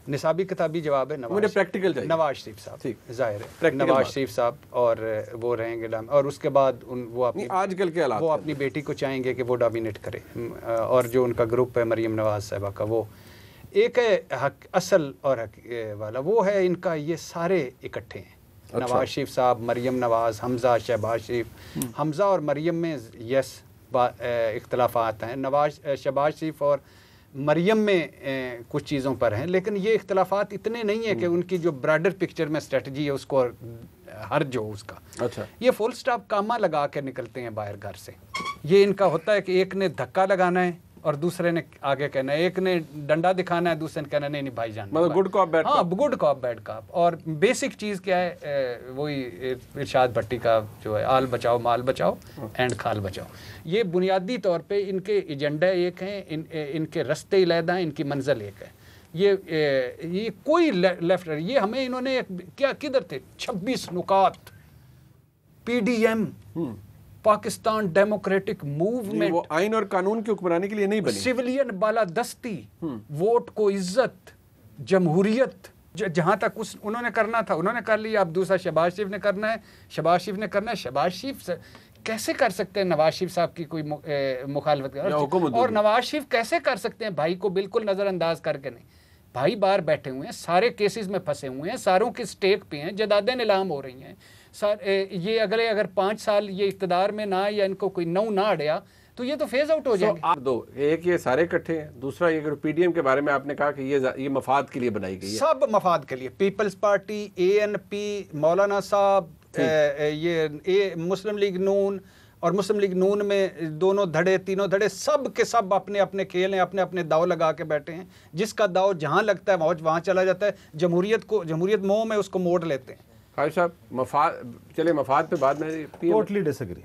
निसाबी किताबी जवाब है मुझे practical चाहिए। नवाज शरीफ साहब, ठीक। जाहिर है Practical नवाज बात। शरीफ साहब और वो रहेंगे और उसके बाद वो अपनी नहीं आजकल के हालात वो अपनी बेटी को चाहेंगे कि वो डोमिनेट करे, और जो उनका ग्रुप है मरियम नवाज साहबा का, वो एक है हक असल और हक वाला, वो है इनका, ये सारे इकट्ठे हैं। अच्छा। नवाज शरीफ साहब, मरियम नवाज, हमजा, शहबाज शरीफ। हमजा और मरियम में यस इख्तलाफात हैं, शहबाज शरीफ और मरियम में कुछ चीज़ों पर हैं, लेकिन ये इख्तलाफात इतने नहीं है कि उनकी जो ब्रॉडर पिक्चर में स्ट्रेटजी है उसको हर जो उसका, अच्छा ये फुल स्टॉप कामा लगा के निकलते हैं बाहर घर से। ये इनका होता है कि एक ने धक्का लगाना है और दूसरे ने आगे कहना है, एक ने डंडा दिखाना है, दूसरे ने कहना नहीं नहीं भाईजान, मतलब गुड कॉप बैड हाँ गुड कॉप बैड कॉप। और बेसिक चीज़ क्या है, वही इरशाद भट्टी का जो है, आल बचाओ माल बचाओ एंड खाल बचाओ। ये बुनियादी तौर पे इनके एजेंडा एक हैं, इनके रास्ते अलहदा हैं, इनकी मंजिल एक है। ये कोई लेफ्ट, ये हमें इन्होंने क्या किधर थे 26 नुकात PDM पाकिस्तान डेमोक्रेटिक नहीं, मूवमेंट, वो आइन और कानून की हुक्मरानी के लिए नहीं बनी। सिविलियन बालादस्ती, वोट को इज्जत, जमहूरियत, जहाँ तक उन्होंने करना था उन्होंने कर लिया। अब दूसरा शहबाज शरीफ ने करना है, शहबाज शरीफ ने करना है। शहबाज शरीफ कैसे कर सकते हैं नवाज शरीफ साहब की कोई मुखालफत और नवाज शरीफ कैसे कर सकते हैं भाई को बिल्कुल नज़रअंदाज करके? नहीं, भाई बाहर बैठे हुए हैं, सारे केसेस में फंसे हुए हैं, सारों के स्टेक पे हैं, जदादें नीलाम हो रही हैं। ये अगर 5 साल ये इक़्तिदार में ना या इनको कोई नौ ना अड़िया तो ये तो फेज आउट हो जाएंगे। आप दो, एक ये सारे इकट्ठे हैं, दूसरा ये पीडीएम के बारे में आपने कहा कि ये मफाद के लिए बनाई गई है। सब मफाद के लिए, पीपल्स पार्टी, ANP, मौलाना साहब, ये मुस्लिम लीग नून और मुस्लिम लीग नून में दोनों धड़े तीनों धड़े, सब के सब अपने अपने खेल हैं, अपने अपने दाव लगा के बैठे हैं। जिसका दाव जहाँ लगता है वहाँ चला जाता है। जमहूरियत मोह में उसको मोड़ लेते हैं। खालिद साहब मफाद, चले मफाद पे बाद में टोटली डिसएग्री,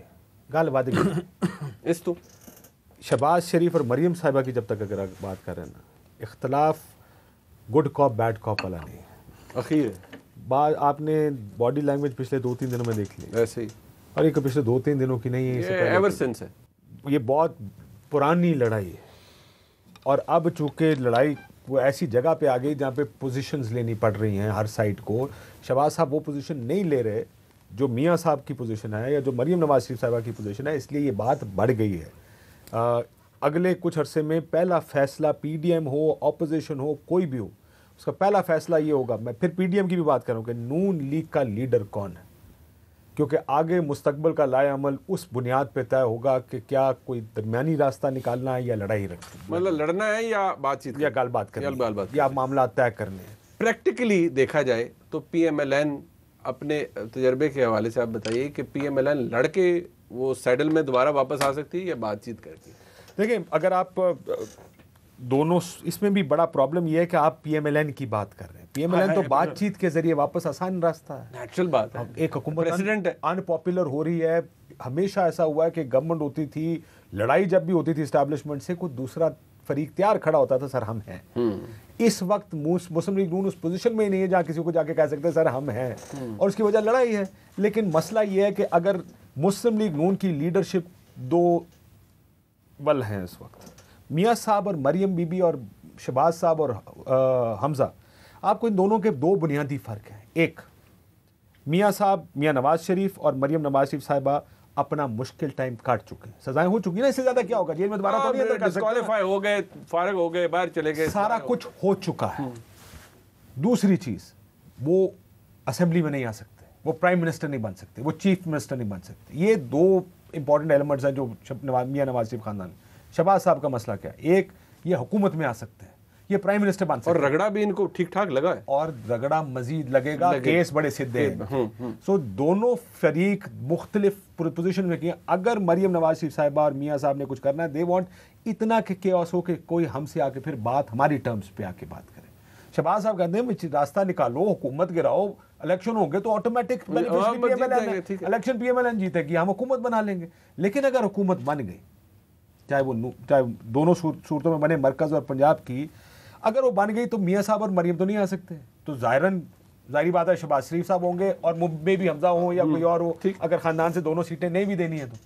गाल वादे इस तो शहबाज शरीफ और मरियम साहिबा की जब तक अगर आप बात कर रहे हैं ना, इख्तलाफ गुड कॉप बैड कॉप वाला नहीं है। अखीर बात आपने बॉडी लैंग्वेज पिछले 2-3 दिनों में देख ली, वैसे ही और ये पिछले 2-3 दिनों की नहीं है, एवर सिंस है। ये बहुत पुरानी लड़ाई है। और अब चूंकि लड़ाई वो ऐसी जगह पे आ गई जहाँ पे पोजीशंस लेनी पड़ रही हैं हर साइड को, शहबाज साहब वो पोजीशन नहीं ले रहे जो मियाँ साहब की पोजीशन है या जो मरियम नवाज शरीफ साहिबा की पोजीशन है, इसलिए ये बात बढ़ गई है। अगले कुछ अरसे में पहला फैसला PDM हो, ऑपोजिशन हो, कोई भी हो, उसका पहला फैसला ये होगा, मैं फिर PDM की भी बात करूँ कि नून लीग का लीडर कौन है, क्योंकि आगे मुस्तकबिल का लाए अमल उस बुनियाद पे तय होगा कि क्या कोई दरमियानी रास्ता निकालना है या लड़ाई रखनी, मतलब लड़ना है या बातचीत या गालबात करनी, या मामला तय करने हैं। प्रैक्टिकली देखा जाए तो PMLN अपने तजर्बे के हवाले से आप बताइए कि PMLN लड़के वो सैडल में दोबारा वापस आ सकती है या बातचीत करके? देखिए, अगर आप दोनों, इसमें भी बड़ा प्रॉब्लम यह है कि आप PMLN की बात कर रहे हैं। PMLN तो बातचीत के जरिए वापस आसान रास्ता है, नेचुरल बात है। एक हुकूमत प्रेसिडेंट है, अनपॉपुलर हो रही है। हमेशा ऐसा हुआ है कि गवर्नमेंट होती थी, लड़ाई जब भी होती थी इस्टेब्लिशमेंट से, कोई दूसरा फरीक तैयार खड़ा होता था, सर हम हैं। इस वक्त मुस्लिम लीग नून उस पोजीशन में ही नहीं है जहां किसी को जाके कह सकते हैं सर हम हैं, और उसकी वजह लड़ाई है। लेकिन मसला ये है कि अगर मुस्लिम लीग नून की लीडरशिप दो वल हैं इस वक्त, मियाँ साहब और मरियम बीबी और शहबाज साहब और हमजा, आपको इन दोनों के दो बुनियादी फ़र्क हैं। एक, मियाँ साहब, मियाँ नवाज शरीफ और मरियम नवाज शरीफ साहिबा अपना मुश्किल टाइम काट चुके हैं, सजाएं हो चुकी ना, इससे ज्यादा क्या होगा, जेल में दोबारा तो नहीं अंदर कर सकते, डिस्क्वालीफाई हो गए, फारिग हो गए, बाहर चले गए, सारा कुछ हो चुका है। दूसरी चीज, वो असेंबली में नहीं आ सकते, वो प्राइम मिनिस्टर नहीं बन सकते, वो चीफ मिनिस्टर नहीं बन सकते। ये दो इंपॉर्टेंट एलिमेंट्स हैं जो मियाँ नवाज शरीफ खानदान। शहबाज साहब का मसला क्या है, एक ये हुकूमत में आ सकते हैं, ये प्राइम मिनिस्टर बन सकते हैं, और रगड़ा भी इनको ठीक ठाक लगा है, और रगड़ा मजीद लगेगा, केस बड़े सीधे हैं। सो दोनों फरीक मुख्तलिफ पोजीशन में किए। अगर मरियम नवाज शरीफ साहिबा और मियाँ साहब ने कुछ करना है, दे वांट इतना कि केओस हो कि कोई हमसे आके फिर बात हमारी टर्म्स पे आके बात करे। शहबाज साहब कहते हैं रास्ता निकालो, हुकूमत गिराओ, इलेक्शन होंगे तो ऑटोमेटिक इलेक्शन पीएमएलएन जीतेगी, हम हुकूमत बना लेंगे। लेकिन अगर हुकूमत बन गई, चाहे दोनों सूरतों में बने, मरकज और पंजाब की, अगर वो बन गई तो मियाँ साहब और मरियम तो नहीं आ सकते, तो जाहिर बात है शहबाज शरीफ साहब होंगे और में भी हमजा हो या कोई और हो, अगर खानदान से दोनों सीटें नहीं भी देनी है तो।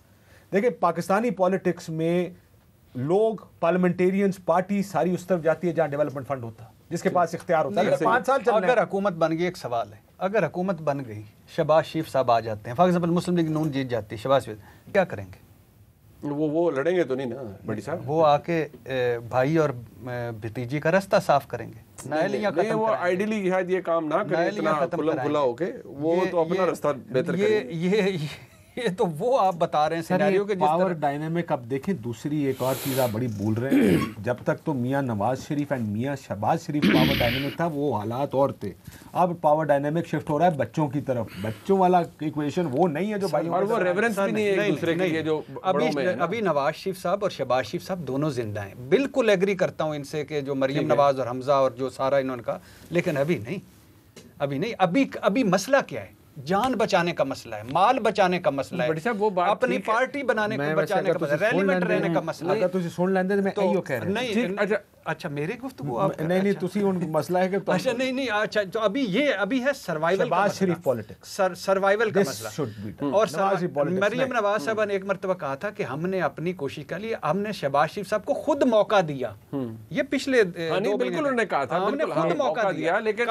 देखिए पाकिस्तानी पॉलिटिक्स में लोग, पार्लियामेंटेरियंस, पार्टी सारी उस तरफ जाती है जहाँ डेवलपमेंट फंड होता है, जिसके पास इख्तियार होता है। 5 साल चल, अगर हुकूमत बन गई, एक सवाल है, अगर हुकूमत बन गई, शहबाज शरीफ साहब आ जाते हैं, फॉर एग्जाम्पल मुस्लिम लीग नून जीत जाती है, शहबाज शरीफ क्या करेंगे? वो लड़ेंगे तो नहीं ना बड़ी साहब, वो आके भाई और भतीजी का रास्ता साफ करेंगे, नायलियां खत्म, वो आइडियली शायद ये काम ना करें इतना खुला होके, वो तो अपना रास्ता बेहतर करेंगे। ये तो वो आप बता रहे हैं सिनेरियो के, पावर डायनामिक। अब देखें दूसरी एक और चीज़ आप बड़ी भूल रहे हैं, जब तक तो मियाँ नवाज शरीफ एंड मियाँ शहबाज शरीफ पावर डायनामिक था, वो हालात और थे। अब पावर डायनामिक शिफ्ट हो रहा है बच्चों की तरफ, बच्चों वाला इक्वेशन वो नहीं है जो भाई, और वो रेफरेंस भी नहीं है एक दूसरे के लिए जो अभी नवाज शरीफ साहब और शहबाज शरीफ साहब दोनों जिंदा हैं। बिल्कुल एग्री करता हूँ इनसे कि जो मरियम नवाज और हमजा और जो सारा इन्होंने कहा, लेकिन अभी नहीं। अभी मसला क्या है? जान बचाने का मसला है, माल बचाने का मसला है, वो बात अपनी पार्टी बनाने को बचाने का मसला है, रेलिवेंट रहने का मसला है। अगर तुझे सुन लेंदे तो मैं यही कह रहा हूं। नहीं, अच्छा मेरी गुफ्तगू आप नहीं तुसी उन मसला है कि अच्छा नहीं अच्छा, तो अभी है सर्वाइवल का मसला, शरीफ पॉलिटिक्स, सर्वाइवल का मसला। और मरियम नवाज साहब ने एक मरतबा कहा था कि हमने अपनी कोशिश के लिए हमने शहबाज शरीफ साहब को खुद मौका दिया। ये पिछले बिल्कुल उन्होंने कहा था, हमने खुद मौका दिया, लेकिन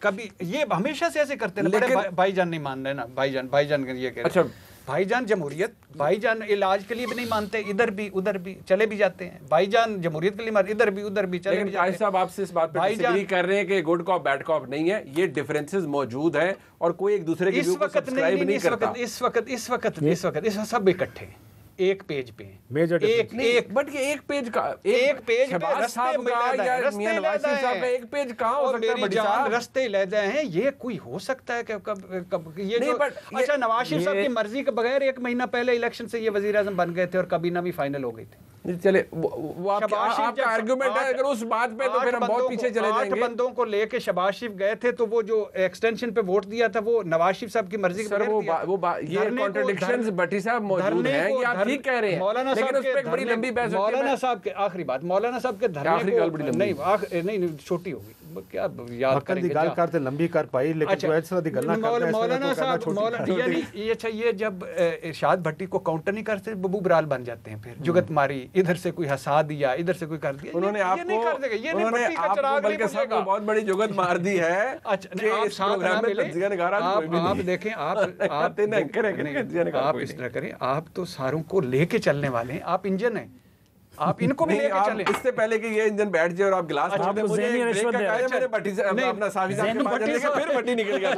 कभी ये हमेशा से ऐसे करते हैं, भाईजान नहीं मान रहे ना, भाईजान ये कह रहे हैं, भाईजान जमहूरियत, भाईजान इलाज के लिए भी नहीं मानते, इधर भी उधर भी चले भी जाते हैं, भाईजान जमहूरियत के लिए मार, इधर भी उधर भी चले भी जाते हैं। साहब आपसे इस बात पे डिसएग्री कर रहे हैं कि गुड कॉप बैड कॉप नहीं है, ये डिफरेंसेस मौजूद हैं और कोई एक दूसरे के व्यू को सब्सक्राइब नहीं करता। इस वक्त सब इकट्ठे हैं, एक पेज पे एक बट ये एक पेज का एक पेज कहाँ हो सकता है? रस्ते ले जाए हैं, ये कोई हो सकता है कि कब ये जो अच्छा नवाज शरीफ साहब की मर्जी के बगैर 1 महीना पहले इलेक्शन से ये वजीर आजम बन गए थे और कभी ना भी फाइनल हो गई थी। चले वो आपका आर्गुमेंट है, अगर उस बात पे तो फिर हम बहुत पीछे चले जाएंगे। 8 बंदों को लेके शहबाज शरीफ गए थे, तो वो जो एक्सटेंशन पे वोट दिया था वो नवाज शरीफ साहब की मर्जी के बगैर दिया। ये कॉन्ट्रडिक्शंस भट्टी साहब मौजूद हैं, ये आप ठीक कह रहे हैं, लेकिन उस पे एक बड़ी लंबी बहस होती है। मौलाना साहब के आखिरी बात, मौलाना साहब के धरने को नहीं छोटी होगी, क्या याद करेंगे, गाल करते लंबी कर पाई, लेकिन तो ऐसा दी गलना करते हैं। मौलाना साहब यानी ये जब इरशाद भट्टी को काउंटर नहीं करते, बबू बराल बन जाते हैं, फिर जुगत मारी, इधर से कोई हंसा दिया, इधर से कोई कर दिया, उन्होंने आपको बल्कि साहब को बहुत बड़ी जुगत मार दी है। आप देखें, आप इस तरह करें, आप तो सारों को लेके चलने वाले हैं, आप इंजन हैं, आप इनको भी लेके चलें। इससे पहले कि ये इंजन बैठ जाए और आप गिलास मुझे मेरे भट्टी से अपना साफी साहब के पास जाने के फिर भट्टी निकल गया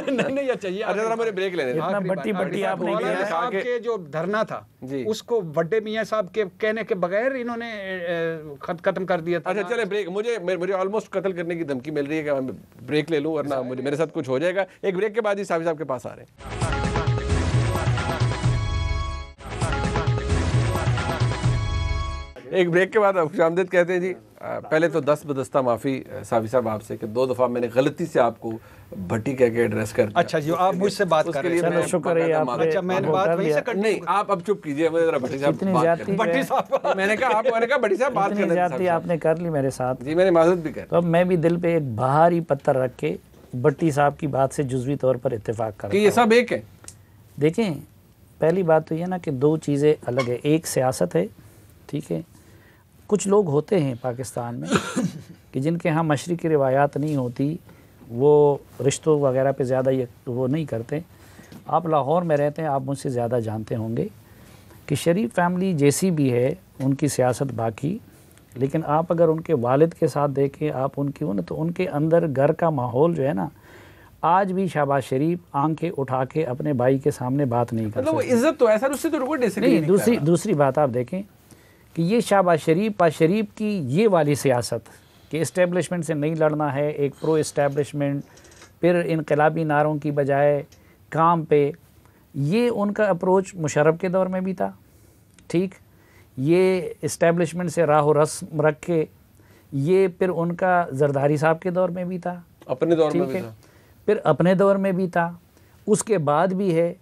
नहीं अच्छा ये जरा मुझे ब्रेक लेने इतना भट्टी आपने मौलाना साहब के जो धरना था उसको बड़े मियां साहब के कहने के बगैर इन्होंने खत्म कर दिया था। अच्छा चले ब्रेक, मुझे ऑलमोस्ट कत्ल करने की धमकी मिल रही है कि मैं ब्रेक ले लूं वरना मेरे साथ कुछ हो जाएगा। एक ब्रेक के बाद ही साफी साहब के पास आ रहे हैं। एक ब्रेक के बाद खुशामदीद कहते हैं जी। पहले तो 10 बदस्ता माफ़ी साफी साहब आपसे कि 2 दफ़ा मैंने गलती से आपको भट्टी कह के एड्रेस कर दिया। अच्छा जी, आप मुझसे बात कर रहे हैं। चलो शुक्र है आपने अच्छा, मैंने बात वहीं से करनी। नहीं, आप अब चुप कीजिए, मैं जरा भट्टी साहब इतनी बात ज्यादती करें। भट्टी साहब मैंने कहा भट्टी साहब बात इतनी करने दें ज्यादती साहब। आपने कर ली मेरे साथ, जी मैंने माजूद भी कर। तो अब मैं भी दिल पे एक भारी पत्थर रख के भट्टी साहब की बात से जुज़वी तौर पर इत्तेफाक कर कि ये सब एक है। देखें, पहली बात तो ये ना कि 2 चीज़ें अलग है। एक सियासत है, ठीक है। कुछ लोग होते हैं पाकिस्तान में कि जिनके यहाँ मशरक़ी रिवायात नहीं होती, वो रिश्तों वगैरह पे ज़्यादा ये वो नहीं करते। आप लाहौर में रहते हैं, आप मुझसे ज़्यादा जानते होंगे कि शरीफ फैमिली जैसी भी है उनकी सियासत बाकी, लेकिन आप अगर उनके वालिद के साथ देखें, आप उनकी हो ना, तो उनके अंदर घर का माहौल जो है ना, आज भी शहबाज शरीफ आंखें उठा के अपने भाई के सामने बात नहीं कर मतलब वो सकते। इज्जत तो है सर, उससे तो कोई डिसएग्री नहीं, दूसरी बात आप देखें कि ये शहबाज शरीफ की ये वाली सियासत कि इस्टेब्लिशमेंट से नहीं लड़ना है, एक प्रो इस्टेब्लिशमेंट, फिर इनकलाबी नारों की बजाय काम पे, ये उनका अप्रोच मुशर्रफ के दौर में भी था, ठीक। ये इस्टेब्लिशमेंट से राह रस्म रख के, ये फिर उनका जरदारी साहब के दौर में भी था, अपने दौर में ठीक भी है, था। फिर अपने दौर में भी था, उसके बाद भी है,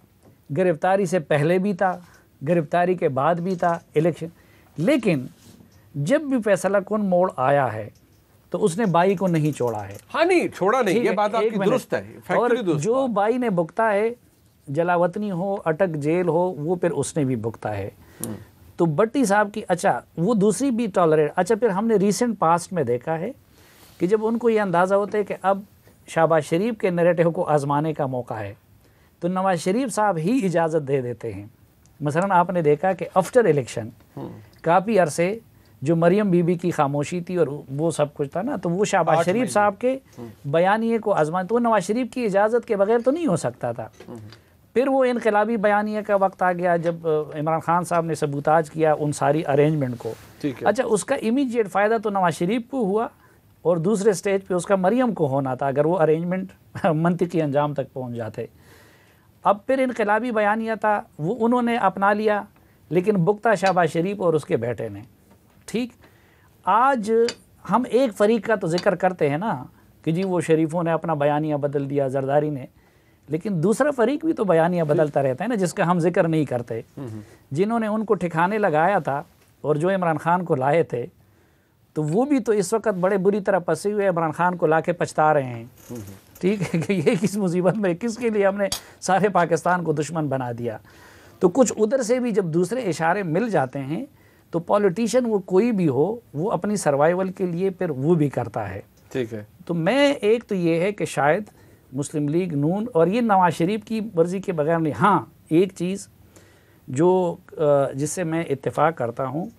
गिरफ्तारी से पहले भी था, गिरफ्तारी के बाद भी था, इलेक्शन। लेकिन जब भी फैसला कुन मोड़ आया है तो उसने बाई को नहीं छोड़ा है। हाँ नहीं छोड़ा नहीं, ठीक ये है, बात एक आपकी मिनट। दुरुस्त है, और फैक्चुअली दुरुस्त जो बात। बाई ने भुगता है, जलावतनी हो, अटक जेल हो, वो फिर उसने भी भुगता है। तो भट्टी साहब की, अच्छा वो दूसरी भी टॉलरेट। अच्छा, फिर हमने रिसेंट पास्ट में देखा है कि जब उनको ये अंदाज़ा होता है कि अब शहबाज शरीफ के नैरेटिव को आजमाने का मौका है, तो नवाज शरीफ साहब ही इजाज़त दे देते हैं। मसलन आपने देखा कि आफ्टर इलेक्शन काफ़ी अरसे जो मरियम बीबी की खामोशी थी और वो सब कुछ था ना, तो वो शहबाज शरीफ साहब के बयानिए को आजमान, तो वो नवाज शरीफ की इजाज़त के बगैर तो नहीं हो सकता था। फिर वो इनकलाबी बयानिए का वक्त आ गया जब इमरान खान साहब ने सबूताज किया उन सारी अरेंजमेंट को। ठीक है। अच्छा, उसका इमीडिएट फ़ायदा तो नवाज शरीफ को हुआ और दूसरे स्टेज पे उसका मरियम को होना था अगर वो अरेंजमेंट मंतिकी अंजाम तक पहुंच जाते। अब फिर इनकलाबी बयानिया था, वो उन्होंने अपना लिया, लेकिन भुगता शहबाज शरीफ और उसके बेटे ने, ठीक। आज हम एक फ़रीक का तो जिक्र करते हैं ना कि जी वो शरीफों ने अपना बयानिया बदल दिया, जरदारी ने, लेकिन दूसरा फ़रीक भी तो बयानिया बदलता रहता है ना, जिसका हम जिक्र नहीं करते। जिन्होंने उनको ठिकाने लगाया था और जो इमरान खान को लाए थे, तो वो भी तो इस वक्त बड़े बुरी तरह फंसे हुए इमरान खान को ला के पछता रहे हैं, ठीक है, कि ये किस मुसीबत में, किसके लिए हमने सारे पाकिस्तान को दुश्मन बना दिया। तो कुछ उधर से भी जब दूसरे इशारे मिल जाते हैं तो पॉलिटिशियन वो कोई भी हो, वो अपनी सर्वाइवल के लिए फिर वो भी करता है। ठीक है। तो मैं एक तो ये है कि शायद मुस्लिम लीग नून और ये नवाज शरीफ की मर्ज़ी के बगैर नहीं। हाँ, एक चीज़ जो जिससे मैं इत्तेफाक करता हूँ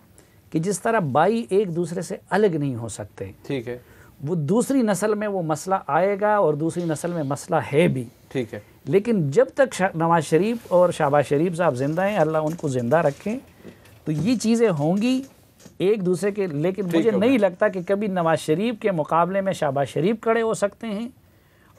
कि जिस तरह भाई एक दूसरे से अलग नहीं हो सकते, ठीक है, वो दूसरी नस्ल में वो मसला आएगा और दूसरी नस्ल में मसला है भी, ठीक है। लेकिन जब तक नवाज शरीफ और शहबाज शरीफ साहब ज़िंदा हैं, अल्लाह उनको ज़िंदा रखें, तो ये चीज़ें होंगी एक दूसरे के। लेकिन मुझे नहीं लगता कि कभी नवाज शरीफ के मुकाबले में शहबाज शरीफ खड़े हो सकते हैं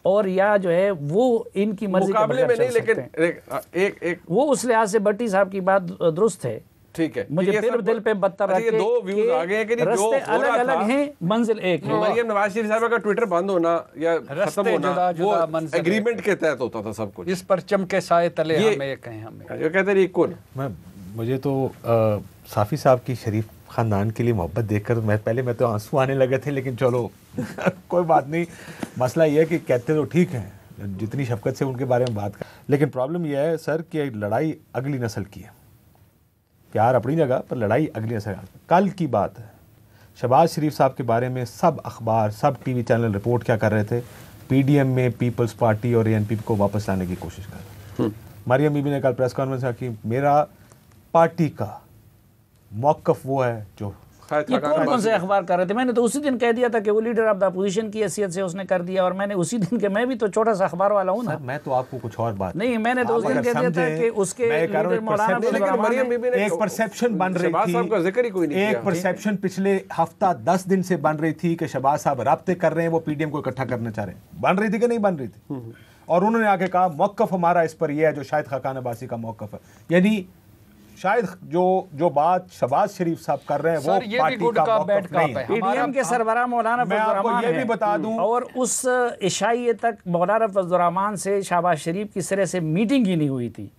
और या जो है वो इनकी मर्जी के मुकाबले में बगैर नहीं, चल लेकिन सकते हैं। एक वो उस लिहाज से भट्टी साहब की बात दुरुस्त है। ठीक है। मुझे ये फिर सब- दिल पे बदतर अच्छा, ये रखे दो व्यूज कि आ गए हैं कि नहीं, जो रास्ते हो रहा अलग अलग था, हैं, मंजिल एक है। मरियम नवाज शरीफ साहब का ट्विटर बंद होना या रास्ते खत्म होना जुदा- जुदा वो मंजिल एग्रीमेंट के तहत होता था सब कुछ। इस परचम के साए तले ये- हमें कहें हमें। ये कहते हैं कौन मुझे तो साफ़ी साहब की शरीफ ख़ानदान के लिए मोहब्बत देखकर मैं तो आंसू आने लगे थे, लेकिन चलो कोई बात नहीं। मसला ये है कि कहते तो ठीक है, जितनी शफकत से उनके बारे में बात कर, लेकिन प्रॉब्लम यह है सर कि लड़ाई अगली नस्ल की है। प्यार अपनी जगह पर लड़ाई अगली नस्ल। कल की बात है, शहबाज शरीफ साहब के बारे में सब अखबार, सब टीवी चैनल रिपोर्ट क्या कर रहे थे, पीडीएम में पीपल्स पार्टी और एएनपी को वापस लाने की कोशिश कर रहे। मरियम बीबी ने कल प्रेस कॉन्फ्रेंस में कहा कि मेरा पार्टी का मौक़िफ़ वो है जो ये कौन कौन से अखबार कर रहे थे? मैंने तो उसी दिन कह दिया था कि वो लीडर ऑफ द अपोजिशन की हैसियत से उसने कर दिया, और मैंने उसी दिन के, मैं भी तो छोटा सा अखबार वाला हूँ ना। मैं तो आपको कुछ और बात नहीं, मैंने तो उस दिन कह दिया था कि उसके लीडर मौलाना अब्दुल रहमान मरियम बीबी ने एक परसेप्शन बन रही शहबाज साहब का जिक्र ही कोई थी, नहीं एक किया। परसेप्शन पिछले हफ्ता 10 दिन से बन रही थी कि शहबाज साहब राब्ते कर रहे हैं, वो पीडीएम को इकट्ठा करना चाह रहे हैं। बन रही थी कि नहीं बन रही थी? और उन्होंने आके कहा मौक़िफ़ हमारा इस पर यह है जो शाहिद खाकान अब्बासी का मौक़िफ़ है, यानी शायद जो बात शहबाज शरीफ साहब कर रहे हैं वो सर, ये भी पार्टी गुड का कॉप, मौक़िफ़ बैड कॉप नहीं है। है। पीडीएम के सरबराह मौलाना मैं आपको फजलुर रहमान ये भी हैं। बता दूं, और उस इशाइये तक मौलाना फजलुर रहमान से शहबाज शरीफ की सिरे से मीटिंग ही नहीं हुई थी।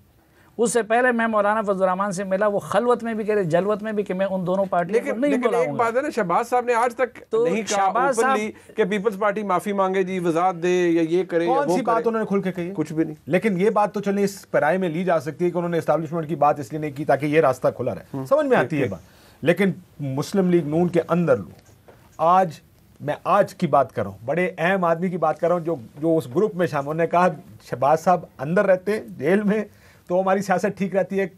उससे पहले मैं मौलाना फजलुर रहमान से मिला, वो खलवत में भी कह रहे, जलवत में भी कि मैं उन दोनों पार्टियों को नहीं लेकिन एक बुलाऊंगा। बात है ना, शहबाज साहब ने आज तक तो नहीं कहा शहबाज साहब- ओपनली कि पीपल्स पार्टी माफी मांगे जी, वजात दे या ये करे या कौन वो सी बात करे। उन्होंने खुल के कही है? कुछ भी नहीं। लेकिन ये बात तो चलिए इस पराये में ली जा सकती है कि उन्होंने एस्टैब्लिशमेंट की बात इसलिए नहीं की ताकि ये रास्ता खुला रहे, समझ में आती है बात। लेकिन मुस्लिम लीग नून के अंदर लोग मैं आज की बात कर रहा हूँ, बड़े अहम आदमी की बात कर रहा हूँ जो उस ग्रुप में शामिल, उन्होंने कहा शहबाज साहब अंदर रहते हैं जेल में तो हमारी सियासत ठीक रहती है,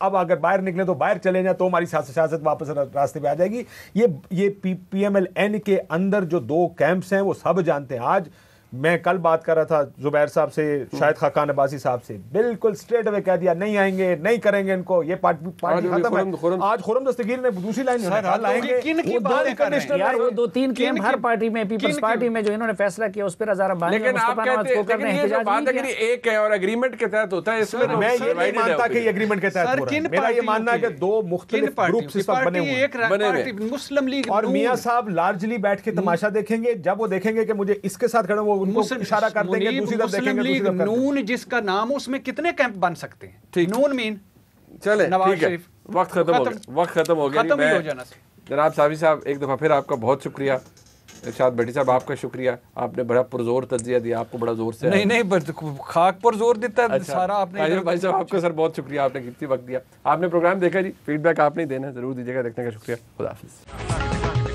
अब अगर बाहर निकले तो बाहर चले जाए तो हमारी सियासत वापस रास्ते पे आ जाएगी। ये PMLN के अंदर जो दो कैंप्स हैं वो सब जानते हैं। आज मैं कल बात कर रहा था जुबैर साहब से, शाहिद खाकान अब्बासी साहब से, बिल्कुल स्ट्रेट अवे कह दिया नहीं आएंगे, नहीं करेंगे इनको, ये पार्टी खत्म है। आज खुरम दस्तगीर ने दूसरी लाइन आएंगे, किन की बात कर रहे हैं यार, वो 2-3 कैंप हर पार्टी में, पीपल्स पार्टी में जो इन्होंने फैसला किया उस पर हज़ारा बानी लेकिन आप कहते हैं ये जो बात है कि एक है और एग्रीमेंट के तहत होता है, इसमें मैं ये नहीं मानता कि एग्रीमेंट के तहत हो रहा है। मेरा ये मानना है कि दो मुख्तलिफ ग्रुप्स इस वक्त बने हुए हैं, मुस्लिम लीग और मियां साहब लार्जली बैठ के तमाशा देखेंगे। जब वो देखेंगे कि मुझे इसके साथ खड़ा, वो उनको इशारा कर देंगे, दूसरी तरफ मुस्लिम देखेंगे, लीग दूसरी तरफ कर देंगे। नून जिसका नाम हो, उसमें कितने कैंप बन सकते हैं? ठीक। नून मीन चले नवाज ठीक है, शरीफ। वक्त खत्म हो गया, वक्त खत्म हो गया। खत्म ही मैं- हो जाना सर। जनाब सावी साहब, एक दफ़ा फिर आपका बहुत शुक्रिया। इरशाद भट्टी साहब, आपका शुक्रिया, आपने बड़ा पुरजोर तज्जिया दिया, आपको बड़ा जोर से नहीं नहीं, बस खाक पर जोर देता है अच्छा, सारा आपने। भाई साहब आपका सर बहुत शुक्रिया, आपने कीमती वक्त दिया। आपने प्रोग्राम देखा जी, फीडबैक आपने ही देना है, जरूर दीजिएगा। देखने का शुक्रिया, खुदा हाफिज़।